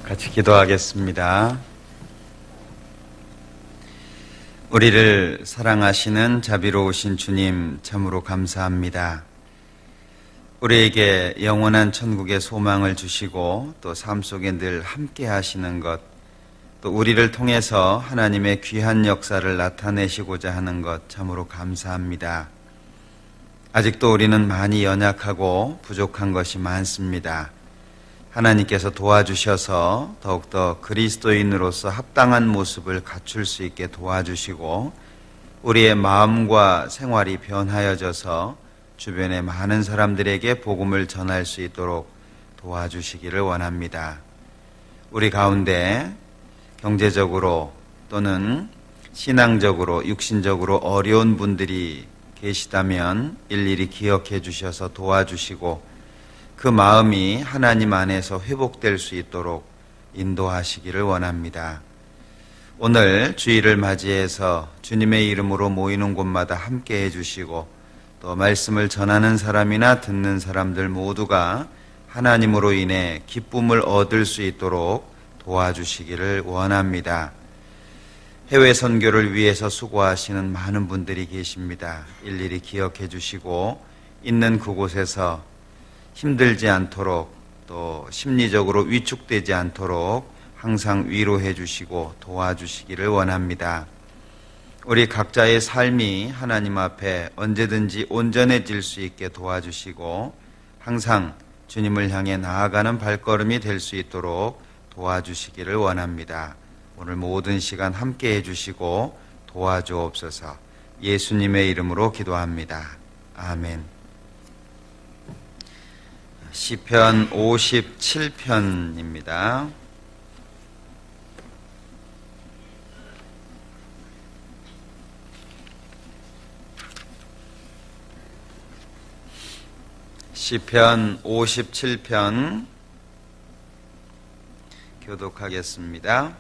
같이 기도하겠습니다. 우리를 사랑하시는 자비로우신 주님, 참으로 감사합니다. 우리에게 영원한 천국의 소망을 주시고 또 삶 속에 늘 함께 하시는 것, 또 우리를 통해서 하나님의 귀한 역사를 나타내시고자 하는 것 참으로 감사합니다. 아직도 우리는 많이 연약하고 부족한 것이 많습니다. 하나님께서 도와주셔서 더욱더 그리스도인으로서 합당한 모습을 갖출 수 있게 도와주시고 우리의 마음과 생활이 변하여져서 주변의 많은 사람들에게 복음을 전할 수 있도록 도와주시기를 원합니다. 우리 가운데 경제적으로 또는 신앙적으로, 육신적으로 어려운 분들이 계시다면 일일이 기억해 주셔서 도와주시고 그 마음이 하나님 안에서 회복될 수 있도록 인도하시기를 원합니다. 오늘 주일을 맞이해서 주님의 이름으로 모이는 곳마다 함께 해주시고 또 말씀을 전하는 사람이나 듣는 사람들 모두가 하나님으로 인해 기쁨을 얻을 수 있도록 도와주시기를 원합니다. 해외 선교를 위해서 수고하시는 많은 분들이 계십니다. 일일이 기억해 주시고 있는 그곳에서 힘들지 않도록 또 심리적으로 위축되지 않도록 항상 위로해 주시고 도와주시기를 원합니다. 우리 각자의 삶이 하나님 앞에 언제든지 온전해질 수 있게 도와주시고 항상 주님을 향해 나아가는 발걸음이 될 수 있도록 도와주시기를 원합니다. 오늘 모든 시간 함께 해주시고 도와주옵소서. 예수님의 이름으로 기도합니다. 아멘. 시편 57편입니다. 시편 57편 교독하겠습니다.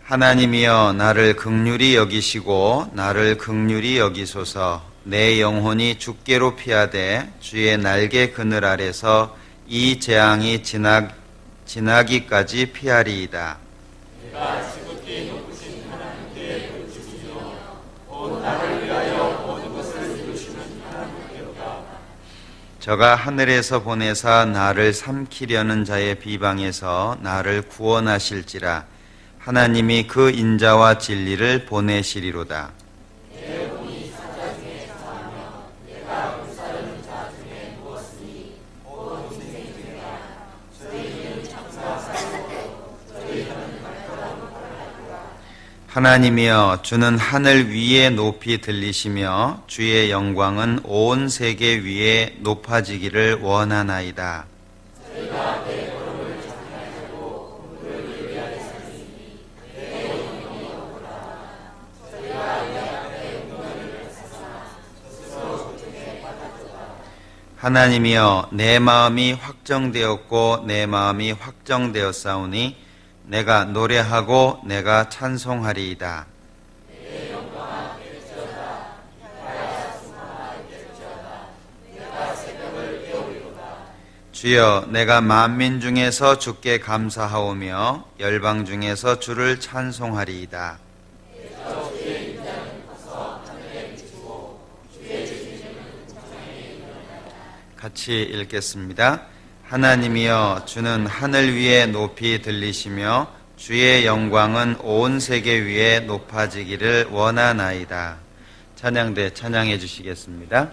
하나님이여 나를 긍휼히 여기시고 나를 긍휼히 여기소서. 내 영혼이 주께로 피하되 주의 날개 그늘 아래서 이 재앙이 지나기까지 피하리이다. 내가 지극히 높으신 하나님께 부르짖으며 온 나를 위하여 모든 것을 이루시는 하나님께로다. 저가 하늘에서 보내사 나를 삼키려는 자의 비방에서 나를 구원하실지라. 하나님이 그 인자와 진리를 보내시리로다. 하나님이여 주는 하늘 위에 높이 들리시며 주의 영광은 온 세계 위에 높아지기를 원하나이다. 저희가 내 걸음을 장하고 그를 위하여 살리니 내 영혼이 없도다. 저희가 내 앞에 운명을 사사 스스로 고통에 받았도다. 하나님이여 내 마음이 확정되었고 내 마음이 확정되었사오니 내가 노래하고 내가 찬송하리이다. 내 영광아 일지어다. 이하야 수마하 일지어다. 내가 새벽을 깨우리로다. 주여 내가 만민 중에서 주께 감사하오며 열방 중에서 주를 찬송하리이다. 주의 인자는 커서 하늘에 비추고 주의 주시는 천상에 이르렀나이다. 같이 읽겠습니다. 하나님이여 주는 하늘 위에 높이 들리시며 주의 영광은 온 세계 위에 높아지기를 원하나이다. 찬양대 찬양해 주시겠습니다.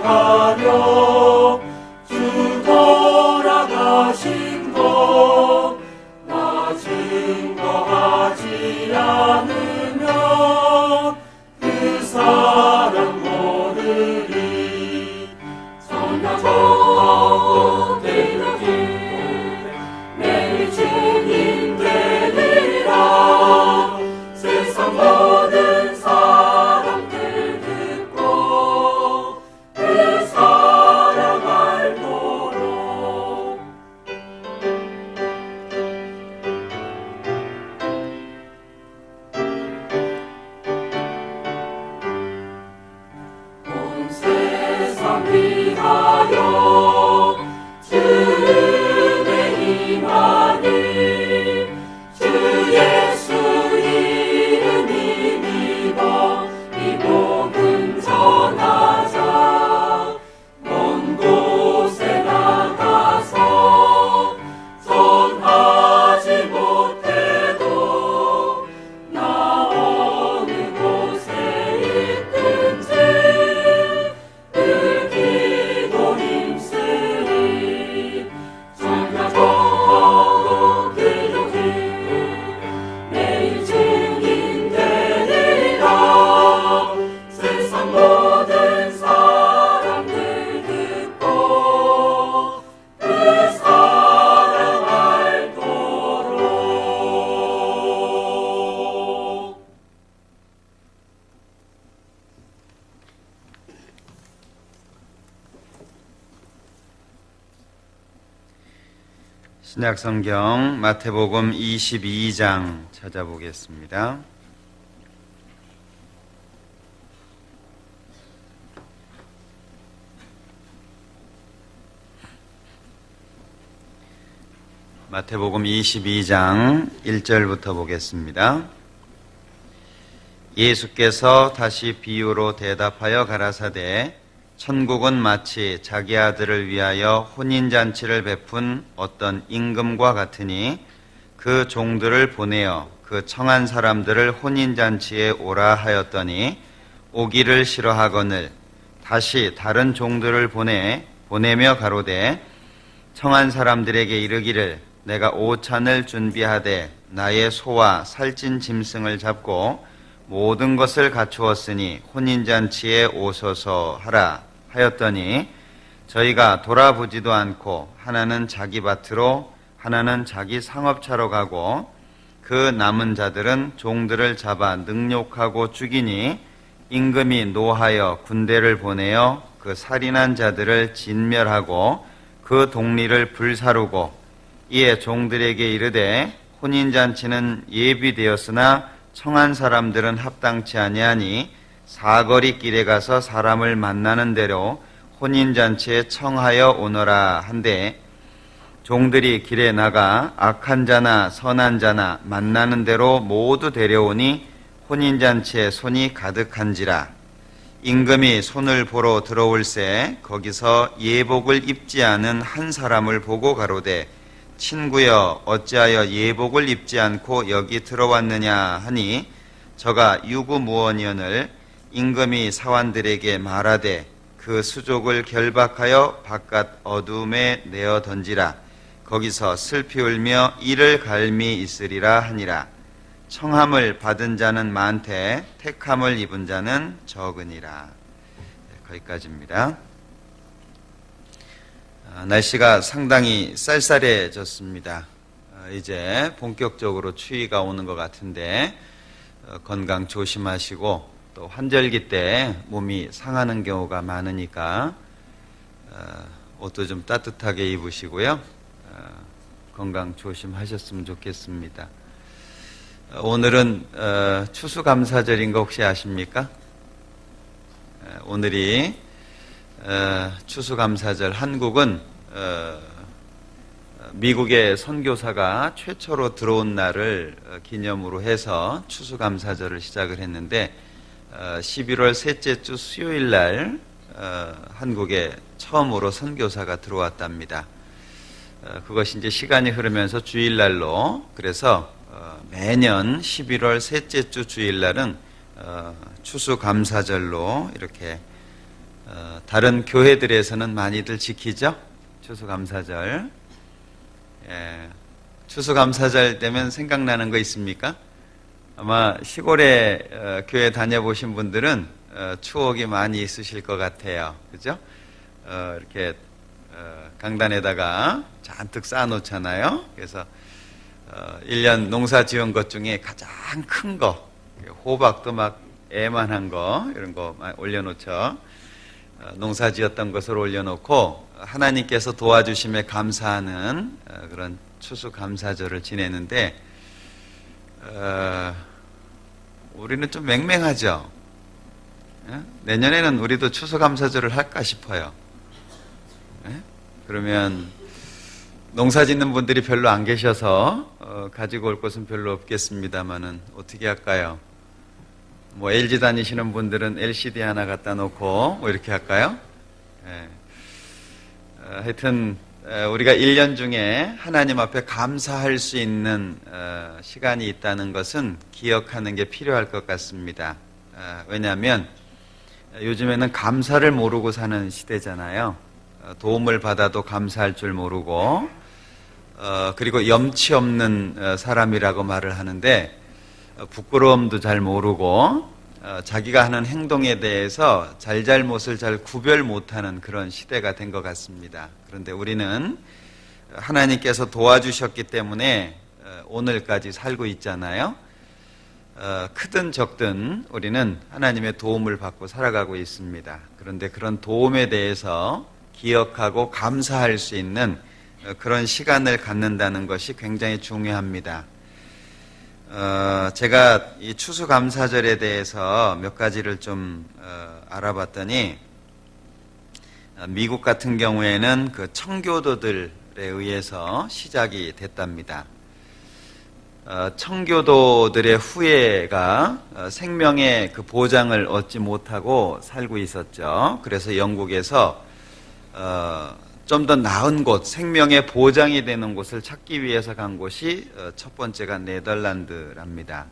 나가려 주 돌아가신 것 나 증거하지 않으면 그 사랑 모르리. 선하고 대명이 매일 주님 되리라. 세상 모든 사람들 듣고 그 사랑 알도록. 온 세상 위하여 주의 임하니 주 예수 이름 힘입어 이 복음 전하자. 먼 곳에 나가서 전하지 못해도 나 어느 곳에 있든지 그 기도 힘쓰리. 정하고 기도히 매일 주님 되리라. 세상 모든 사람들 듣고 그 사랑 알도록. 신약성경 마태복음 22장 찾아보겠습니다. 마태복음 22장 1절부터 보겠습니다. 예수께서 다시 비유로 대답하여 가라사대 천국은 마치 자기 아들을 위하여 혼인잔치를 베푼 어떤 임금과 같으니 그 종들을 보내어 그 청한 사람들을 혼인잔치에 오라 하였더니 오기를 싫어하거늘 다시 다른 종들을 보내며 가로되 청한 사람들에게 이르기를 내가 오찬을 준비하되 나의 소와 살찐 짐승을 잡고 모든 것을 갖추었으니 혼인잔치에 오소서 하라 하였더니 저희가 돌아보지도 않고 하나는 자기 밭으로 하나는 자기 상업차로 가고 그 남은 자들은 종들을 잡아 능욕하고 죽이니 임금이 노하여 군대를 보내어 그 살인한 자들을 진멸하고 그 동리를 불사르고 이에 종들에게 이르되 혼인잔치는 예비되었으나 청한 사람들은 합당치 아니하니 사거리 길에 가서 사람을 만나는 대로 혼인잔치에 청하여 오너라 한데 종들이 길에 나가 악한 자나 선한 자나 만나는 대로 모두 데려오니 혼인잔치에 손이 가득한지라. 임금이 손을 보러 들어올새 거기서 예복을 입지 않은 한 사람을 보고 가로되 친구여 어찌하여 예복을 입지 않고 여기 들어왔느냐 하니 저가 유구무원이언을 임금이 사환들에게 말하되 그 수족을 결박하여 바깥 어둠에 내어 던지라. 거기서 슬피 울며 이를 갈미 있으리라 하니라. 청함을 받은 자는 많되 택함을 입은 자는 적으니라. 거기까지입니다. 날씨가 상당히 쌀쌀해졌습니다. 이제 본격적으로 추위가 오는 것 같은데 건강 조심하시고 또 환절기 때 몸이 상하는 경우가 많으니까 옷도 좀 따뜻하게 입으시고요. 건강 조심하셨으면 좋겠습니다. 오늘은 추수감사절인 거 혹시 아십니까? 오늘이 추수감사절. 한국은 미국의 선교사가 최초로 들어온 날을 기념으로 해서 추수감사절을 시작을 했는데 11월 셋째 주 수요일 날 한국에 처음으로 선교사가 들어왔답니다. 그것이 이제 시간이 흐르면서 주일날로, 그래서 매년 11월 셋째 주 주일날은 추수감사절로 이렇게 다른 교회들에서는 많이들 지키죠? 추수감사절. 예, 추수감사절 되면 생각나는 거 있습니까? 아마 시골에 교회 다녀보신 분들은 추억이 많이 있으실 것 같아요. 그죠? 이렇게 강단에다가 잔뜩 쌓아놓잖아요. 그래서 1년 농사 지은 것 중에 가장 큰 거, 호박도 막 애만한 거, 이런 거 올려놓죠. 농사 지었던 것을 올려놓고 하나님께서 도와주심에 감사하는 그런 추수감사절을 지내는데, 우리는 좀 맹맹하죠. 내년에는 우리도 추수감사절을 할까 싶어요. 그러면 농사 짓는 분들이 별로 안 계셔서 가지고 올 것은 별로 없겠습니다만은 어떻게 할까요? 뭐 LG 다니시는 분들은 LCD 하나 갖다 놓고 뭐 이렇게 할까요? 하여튼 우리가 1년 중에 하나님 앞에 감사할 수 있는 시간이 있다는 것은 기억하는 게 필요할 것 같습니다. 왜냐하면 요즘에는 감사를 모르고 사는 시대잖아요. 도움을 받아도 감사할 줄 모르고, 그리고 염치 없는 사람이라고 말을 하는데, 부끄러움도 잘 모르고, 자기가 하는 행동에 대해서 잘잘못을 잘 구별 못하는 그런 시대가 된 것 같습니다. 그런데 우리는 하나님께서 도와주셨기 때문에 오늘까지 살고 있잖아요. 크든 적든 우리는 하나님의 도움을 받고 살아가고 있습니다. 그런데 그런 도움에 대해서 기억하고 감사할 수 있는 그런 시간을 갖는다는 것이 굉장히 중요합니다. 제가 이 추수감사절에 대해서 몇 가지를 좀 알아봤더니, 미국 같은 경우에는 그 청교도들에 의해서 시작이 됐답니다. 청교도들의 후예가 생명의 그 보장을 얻지 못하고 살고 있었죠. 그래서 영국에서 좀 더 나은 곳, 생명의 보장이 되는 곳을 찾기 위해서 간 곳이 첫 번째가 네덜란드랍니다.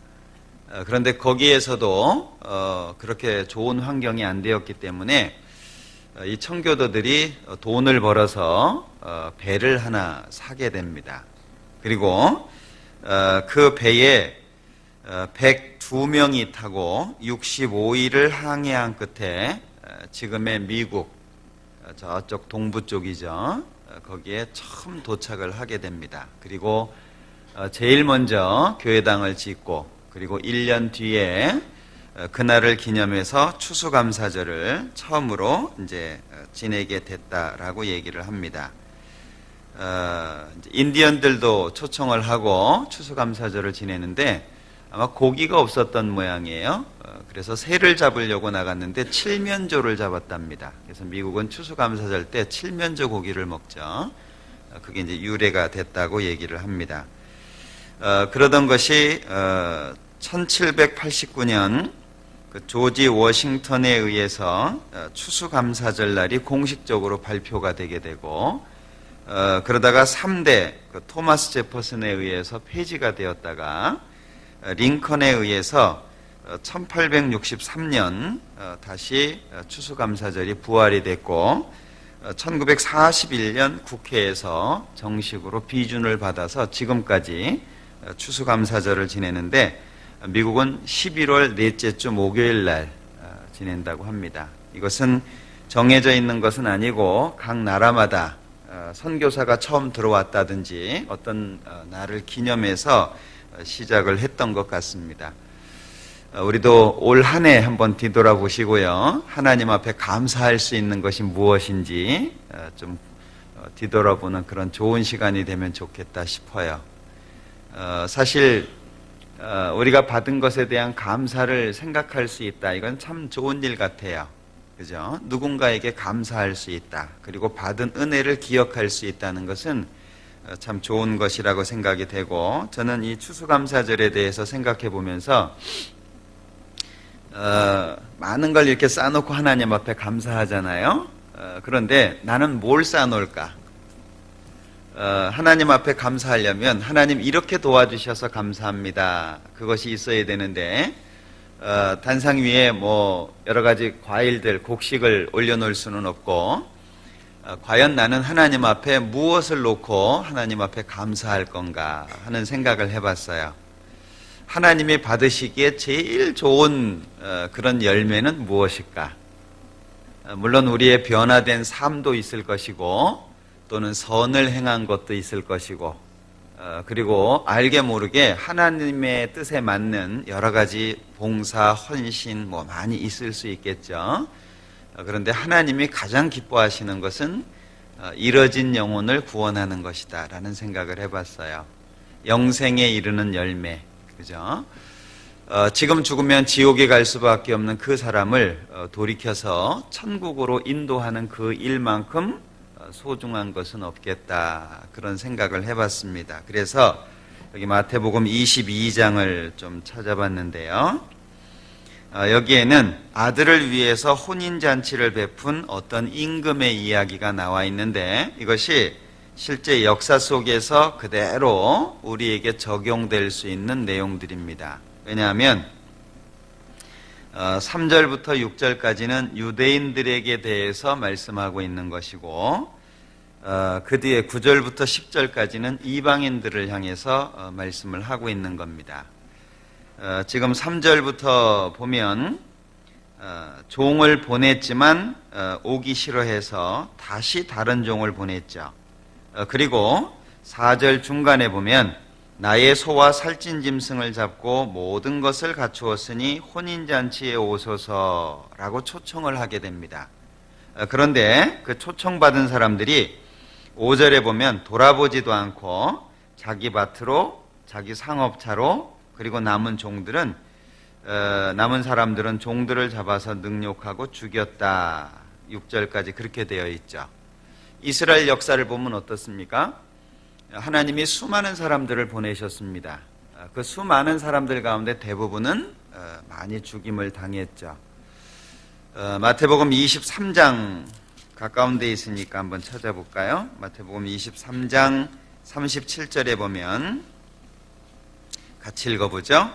그런데 거기에서도 그렇게 좋은 환경이 안 되었기 때문에 이 청교도들이 돈을 벌어서 배를 하나 사게 됩니다. 그리고 그 배에 102명이 타고 65일을 항해한 끝에 지금의 미국, 저쪽 동부 쪽이죠. 거기에 처음 도착을 하게 됩니다. 그리고 제일 먼저 교회당을 짓고, 그리고 1년 뒤에 그날을 기념해서 추수감사절을 처음으로 이제 지내게 됐다라고 얘기를 합니다. 인디언들도 초청을 하고 추수감사절을 지내는데 아마 고기가 없었던 모양이에요. 그래서 새를 잡으려고 나갔는데 칠면조를 잡았답니다. 그래서 미국은 추수감사절 때 칠면조 고기를 먹죠. 그게 이제 유래가 됐다고 얘기를 합니다. 그러던 것이 1789년 그 조지 워싱턴에 의해서 추수감사절 날이 공식적으로 발표가 되게 되고, 그러다가 3대 그 토마스 제퍼슨에 의해서 폐지가 되었다가 링컨에 의해서 1863년 다시 추수감사절이 부활이 됐고, 1941년 국회에서 정식으로 비준을 받아서 지금까지 추수감사절을 지내는데, 미국은 11월 넷째 주 목요일 날 지낸다고 합니다. 이것은 정해져 있는 것은 아니고 각 나라마다 선교사가 처음 들어왔다든지 어떤 날을 기념해서 시작을 했던 것 같습니다. 우리도 올 한 해 한번 뒤돌아보시고요. 하나님 앞에 감사할 수 있는 것이 무엇인지 좀 뒤돌아보는 그런 좋은 시간이 되면 좋겠다 싶어요. 사실 우리가 받은 것에 대한 감사를 생각할 수 있다. 이건 참 좋은 일 같아요. 그죠? 누군가에게 감사할 수 있다. 그리고 받은 은혜를 기억할 수 있다는 것은 참 좋은 것이라고 생각이 되고, 저는 이 추수감사절에 대해서 생각해 보면서 많은 걸 이렇게 쌓아놓고 하나님 앞에 감사하잖아요. 그런데 나는 뭘 쌓아놓을까? 하나님 앞에 감사하려면 하나님 이렇게 도와주셔서 감사합니다. 그것이 있어야 되는데, 단상 위에 뭐 여러 가지 과일들, 곡식을 올려놓을 수는 없고, 과연 나는 하나님 앞에 무엇을 놓고 하나님 앞에 감사할 건가 하는 생각을 해봤어요. 하나님이 받으시기에 제일 좋은 그런 열매는 무엇일까? 물론 우리의 변화된 삶도 있을 것이고, 또는 선을 행한 것도 있을 것이고, 그리고 알게 모르게 하나님의 뜻에 맞는 여러 가지 봉사, 헌신 뭐 많이 있을 수 있겠죠. 그런데 하나님이 가장 기뻐하시는 것은 이뤄진 영혼을 구원하는 것이다 라는 생각을 해봤어요. 영생에 이르는 열매, 그죠? 지금 죽으면 지옥에 갈 수밖에 없는 그 사람을 돌이켜서 천국으로 인도하는 그 일만큼 소중한 것은 없겠다, 그런 생각을 해봤습니다. 그래서 여기 마태복음 22장을 좀 찾아봤는데요. 여기에는 아들을 위해서 혼인잔치를 베푼 어떤 임금의 이야기가 나와 있는데, 이것이 실제 역사 속에서 그대로 우리에게 적용될 수 있는 내용들입니다. 왜냐하면 3절부터 6절까지는 유대인들에게 대해서 말씀하고 있는 것이고, 그 뒤에 9절부터 10절까지는 이방인들을 향해서 말씀을 하고 있는 겁니다. 지금 3절부터 보면 종을 보냈지만 오기 싫어해서 다시 다른 종을 보냈죠. 그리고 4절 중간에 보면 나의 소와 살찐 짐승을 잡고 모든 것을 갖추었으니 혼인잔치에 오소서라고 초청을 하게 됩니다. 그런데 그 초청받은 사람들이 5절에 보면 돌아보지도 않고 자기 밭으로, 자기 상업차로, 그리고 남은 사람들은 종들을 잡아서 능욕하고 죽였다. 6절까지 그렇게 되어 있죠. 이스라엘 역사를 보면 어떻습니까? 하나님이 수많은 사람들을 보내셨습니다. 그 수많은 사람들 가운데 대부분은 많이 죽임을 당했죠. 마태복음 23장 가까운 데 있으니까 한번 찾아볼까요? 마태복음 23장 37절에 보면 같이 읽어보죠.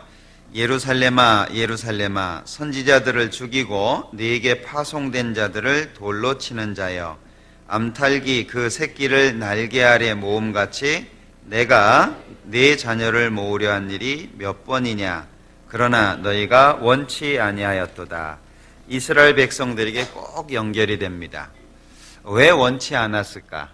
예루살렘아 예루살렘아 선지자들을 죽이고 네게 파송된 자들을 돌로 치는 자여, 암탉이 그 새끼를 날개 아래 모음같이 내가 네 자녀를 모으려 한 일이 몇 번이냐. 그러나 너희가 원치 아니하였도다. 이스라엘 백성들에게 꼭 연결이 됩니다. 왜 원치 않았을까?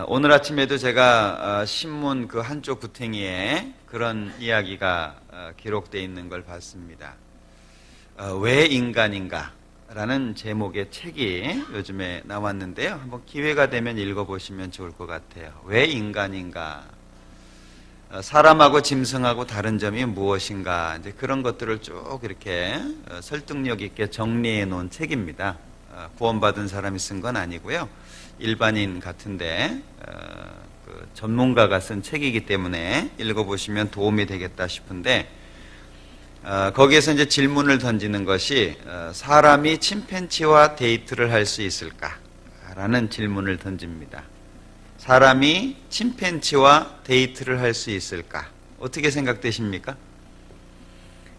오늘 아침에도 제가 신문 그 한쪽 구탱이에 그런 이야기가 기록되어 있는 걸 봤습니다. 왜 인간인가? 라는 제목의 책이 요즘에 나왔는데요. 한번 기회가 되면 읽어보시면 좋을 것 같아요. 왜 인간인가? 사람하고 짐승하고 다른 점이 무엇인가? 이제 그런 것들을 쭉 이렇게 설득력 있게 정리해 놓은 책입니다. 구원받은 사람이 쓴 건 아니고요. 일반인 같은데 그 전문가가 쓴 책이기 때문에 읽어보시면 도움이 되겠다 싶은데, 거기에서 이제 질문을 던지는 것이 사람이 침팬지와 데이트를 할 수 있을까? 라는 질문을 던집니다. 사람이 침팬지와 데이트를 할 수 있을까? 어떻게 생각되십니까?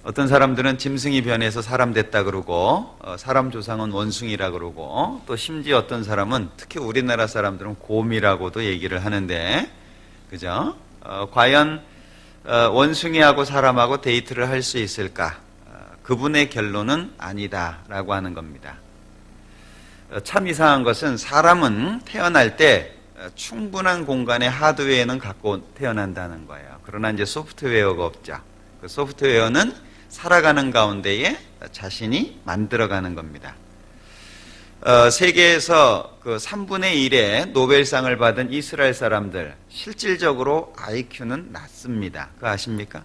어떤 사람들은 짐승이 변해서 사람 됐다 그러고, 사람 조상은 원숭이라 그러고, 또 심지어 어떤 사람은, 특히 우리나라 사람들은 곰이라고도 얘기를 하는데, 그죠? 과연 원숭이하고 사람하고 데이트를 할 수 있을까? 그분의 결론은 아니다라고 하는 겁니다. 참 이상한 것은 사람은 태어날 때 충분한 공간의 하드웨어는 갖고 태어난다는 거예요. 그러나 이제 소프트웨어가 없죠. 그 소프트웨어는 살아가는 가운데에 자신이 만들어가는 겁니다. 세계에서 그 3분의 1의 노벨상을 받은 이스라엘 사람들, 실질적으로 IQ는 낮습니다. 그거 아십니까?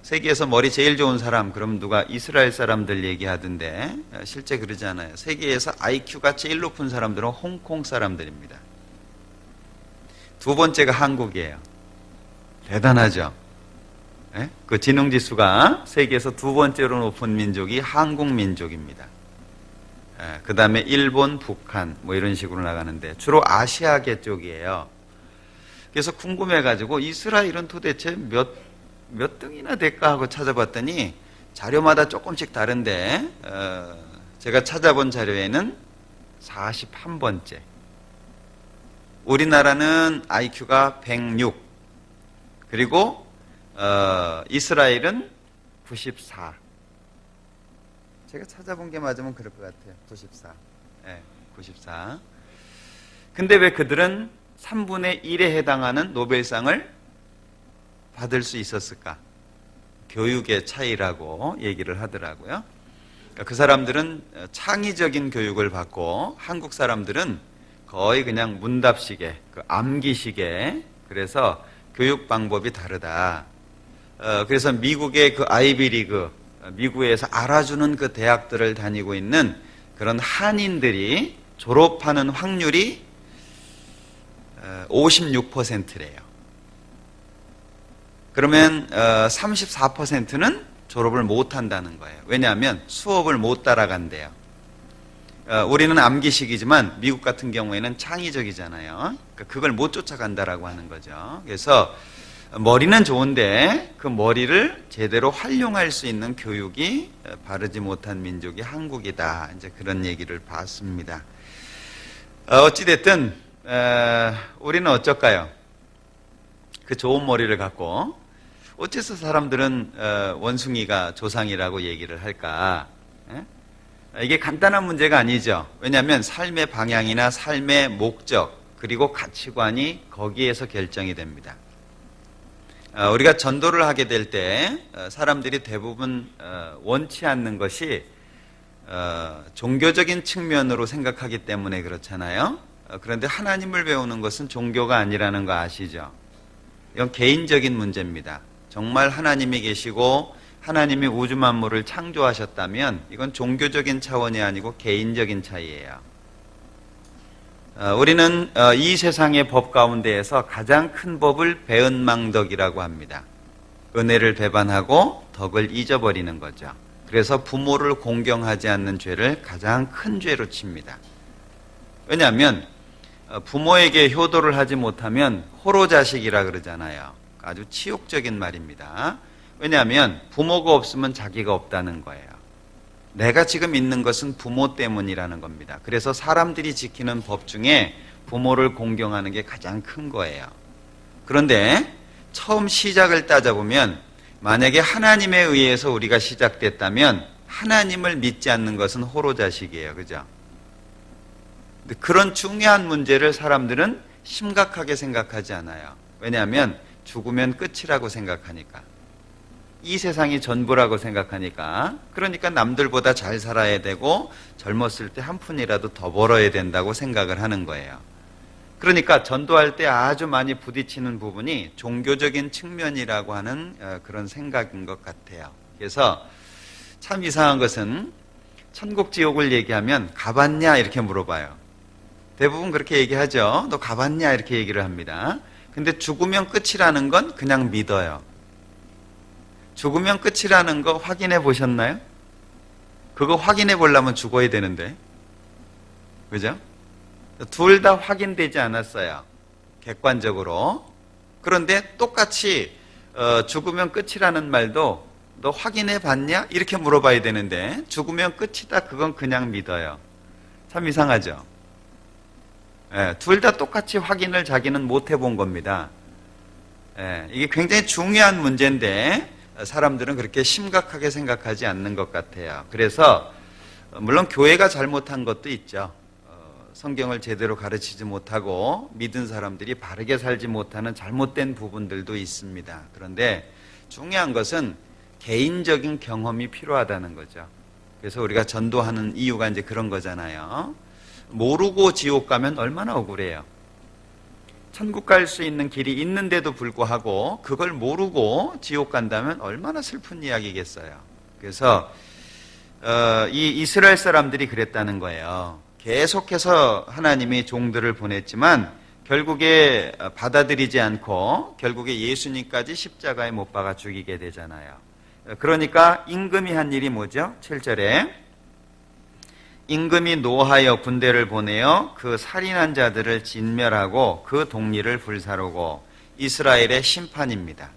세계에서 머리 제일 좋은 사람, 그럼 누가 이스라엘 사람들 얘기하던데, 실제 그러지 않아요. 세계에서 IQ가 제일 높은 사람들은 홍콩 사람들입니다. 두 번째가 한국이에요. 대단하죠? 예? 그 지능지수가 세계에서 두 번째로 높은 민족이 한국 민족입니다. 예, 그 다음에 일본, 북한 뭐 이런 식으로 나가는데 주로 아시아계 쪽이에요. 그래서 궁금해가지고 이스라엘은 도대체 몇 몇 등이나 될까 하고 찾아봤더니 자료마다 조금씩 다른데 제가 찾아본 자료에는 41번째. 우리나라는 IQ가 106, 그리고 이스라엘은 94. 제가 찾아본 게 맞으면 그럴 것 같아요. 94. 네, 94. 근데 왜 그들은 3분의 1에 해당하는 노벨상을 받을 수 있었을까? 교육의 차이라고 얘기를 하더라고요. 그러니까 그 사람들은 창의적인 교육을 받고 한국 사람들은 거의 그냥 문답식의 그 암기식의, 그래서 교육 방법이 다르다. 그래서 미국의 그 아이비리그, 미국에서 알아주는 그 대학들을 다니고 있는 그런 한인들이 졸업하는 확률이 56%래요. 그러면 34%는 졸업을 못 한다는 거예요. 왜냐하면 수업을 못 따라간대요. 우리는 암기식이지만 미국 같은 경우에는 창의적이잖아요. 그러니까 그걸 못 쫓아간다라고 하는 거죠. 그래서 머리는 좋은데 그 머리를 제대로 활용할 수 있는 교육이 바르지 못한 민족이 한국이다. 이제 그런 얘기를 봤습니다. 어찌됐든 우리는 어쩔까요? 그 좋은 머리를 갖고 어째서 사람들은 원숭이가 조상이라고 얘기를 할까? 이게 간단한 문제가 아니죠. 왜냐하면 삶의 방향이나 삶의 목적 그리고 가치관이 거기에서 결정이 됩니다. 우리가 전도를 하게 될 때 사람들이 대부분 원치 않는 것이 종교적인 측면으로 생각하기 때문에 그렇잖아요. 그런데 하나님을 배우는 것은 종교가 아니라는 거 아시죠? 이건 개인적인 문제입니다. 정말 하나님이 계시고 하나님이 우주 만물을 창조하셨다면 이건 종교적인 차원이 아니고 개인적인 차이예요. 우리는 이 세상의 법 가운데에서 가장 큰 법을 배은망덕이라고 합니다. 은혜를 배반하고 덕을 잊어버리는 거죠. 그래서 부모를 공경하지 않는 죄를 가장 큰 죄로 칩니다. 왜냐하면 부모에게 효도를 하지 못하면 호로자식이라 그러잖아요. 아주 치욕적인 말입니다. 왜냐하면 부모가 없으면 자기가 없다는 거예요. 내가 지금 있는 것은 부모 때문이라는 겁니다. 그래서 사람들이 지키는 법 중에 부모를 공경하는 게 가장 큰 거예요. 그런데 처음 시작을 따져보면 만약에 하나님에 의해서 우리가 시작됐다면 하나님을 믿지 않는 것은 호로자식이에요. 그죠? 근데 그런 중요한 문제를 사람들은 심각하게 생각하지 않아요. 왜냐하면 죽으면 끝이라고 생각하니까. 이 세상이 전부라고 생각하니까. 그러니까 남들보다 잘 살아야 되고 젊었을 때 한 푼이라도 더 벌어야 된다고 생각을 하는 거예요. 그러니까 전도할 때 아주 많이 부딪히는 부분이 종교적인 측면이라고 하는 그런 생각인 것 같아요. 그래서 참 이상한 것은 천국 지옥을 얘기하면 가봤냐 이렇게 물어봐요. 대부분 그렇게 얘기하죠. 너 가봤냐 이렇게 얘기를 합니다. 근데 죽으면 끝이라는 건 그냥 믿어요. 죽으면 끝이라는 거 확인해 보셨나요? 그거 확인해 보려면 죽어야 되는데. 그죠? 둘 다 확인되지 않았어요. 객관적으로. 그런데 똑같이 죽으면 끝이라는 말도 너 확인해 봤냐? 이렇게 물어봐야 되는데 죽으면 끝이다. 그건 그냥 믿어요. 참 이상하죠? 둘 다 똑같이 확인을 자기는 못 해본 겁니다. 이게 굉장히 중요한 문제인데 사람들은 그렇게 심각하게 생각하지 않는 것 같아요. 그래서 물론 교회가 잘못한 것도 있죠. 성경을 제대로 가르치지 못하고 믿은 사람들이 바르게 살지 못하는 잘못된 부분들도 있습니다. 그런데 중요한 것은 개인적인 경험이 필요하다는 거죠. 그래서 우리가 전도하는 이유가 이제 그런 거잖아요. 모르고 지옥 가면 얼마나 억울해요. 천국 갈 수 있는 길이 있는데도 불구하고 그걸 모르고 지옥 간다면 얼마나 슬픈 이야기겠어요. 그래서 이 이스라엘 사람들이 그랬다는 거예요. 계속해서 하나님이 종들을 보냈지만 결국에 받아들이지 않고 결국에 예수님까지 십자가에 못 박아 죽이게 되잖아요. 그러니까 임금이 한 일이 뭐죠? 7절에 임금이 노하여 군대를 보내어 그 살인한 자들을 진멸하고 그 동리를 불사르고 이스라엘의 심판입니다.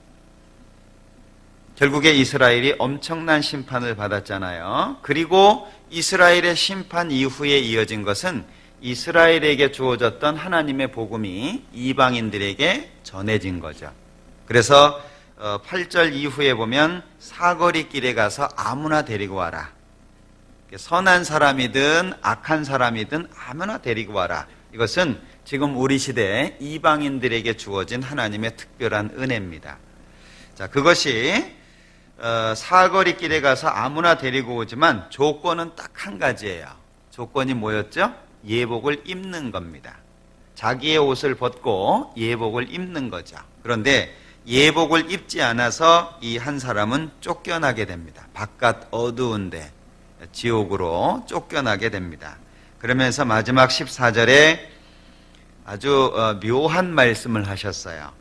결국에 이스라엘이 엄청난 심판을 받았잖아요. 그리고 이스라엘의 심판 이후에 이어진 것은 이스라엘에게 주어졌던 하나님의 복음이 이방인들에게 전해진 거죠. 그래서 8절 이후에 보면 사거리 길에 가서 아무나 데리고 와라. 선한 사람이든 악한 사람이든 아무나 데리고 와라. 이것은 지금 우리 시대에 이방인들에게 주어진 하나님의 특별한 은혜입니다. 자, 그것이 사거리 길에 가서 아무나 데리고 오지만 조건은 딱 한 가지예요. 조건이 뭐였죠? 예복을 입는 겁니다. 자기의 옷을 벗고 예복을 입는 거죠. 그런데 예복을 입지 않아서 이 한 사람은 쫓겨나게 됩니다. 바깥 어두운데 지옥으로 쫓겨나게 됩니다. 그러면서 마지막 14절에 아주 묘한 말씀을 하셨어요.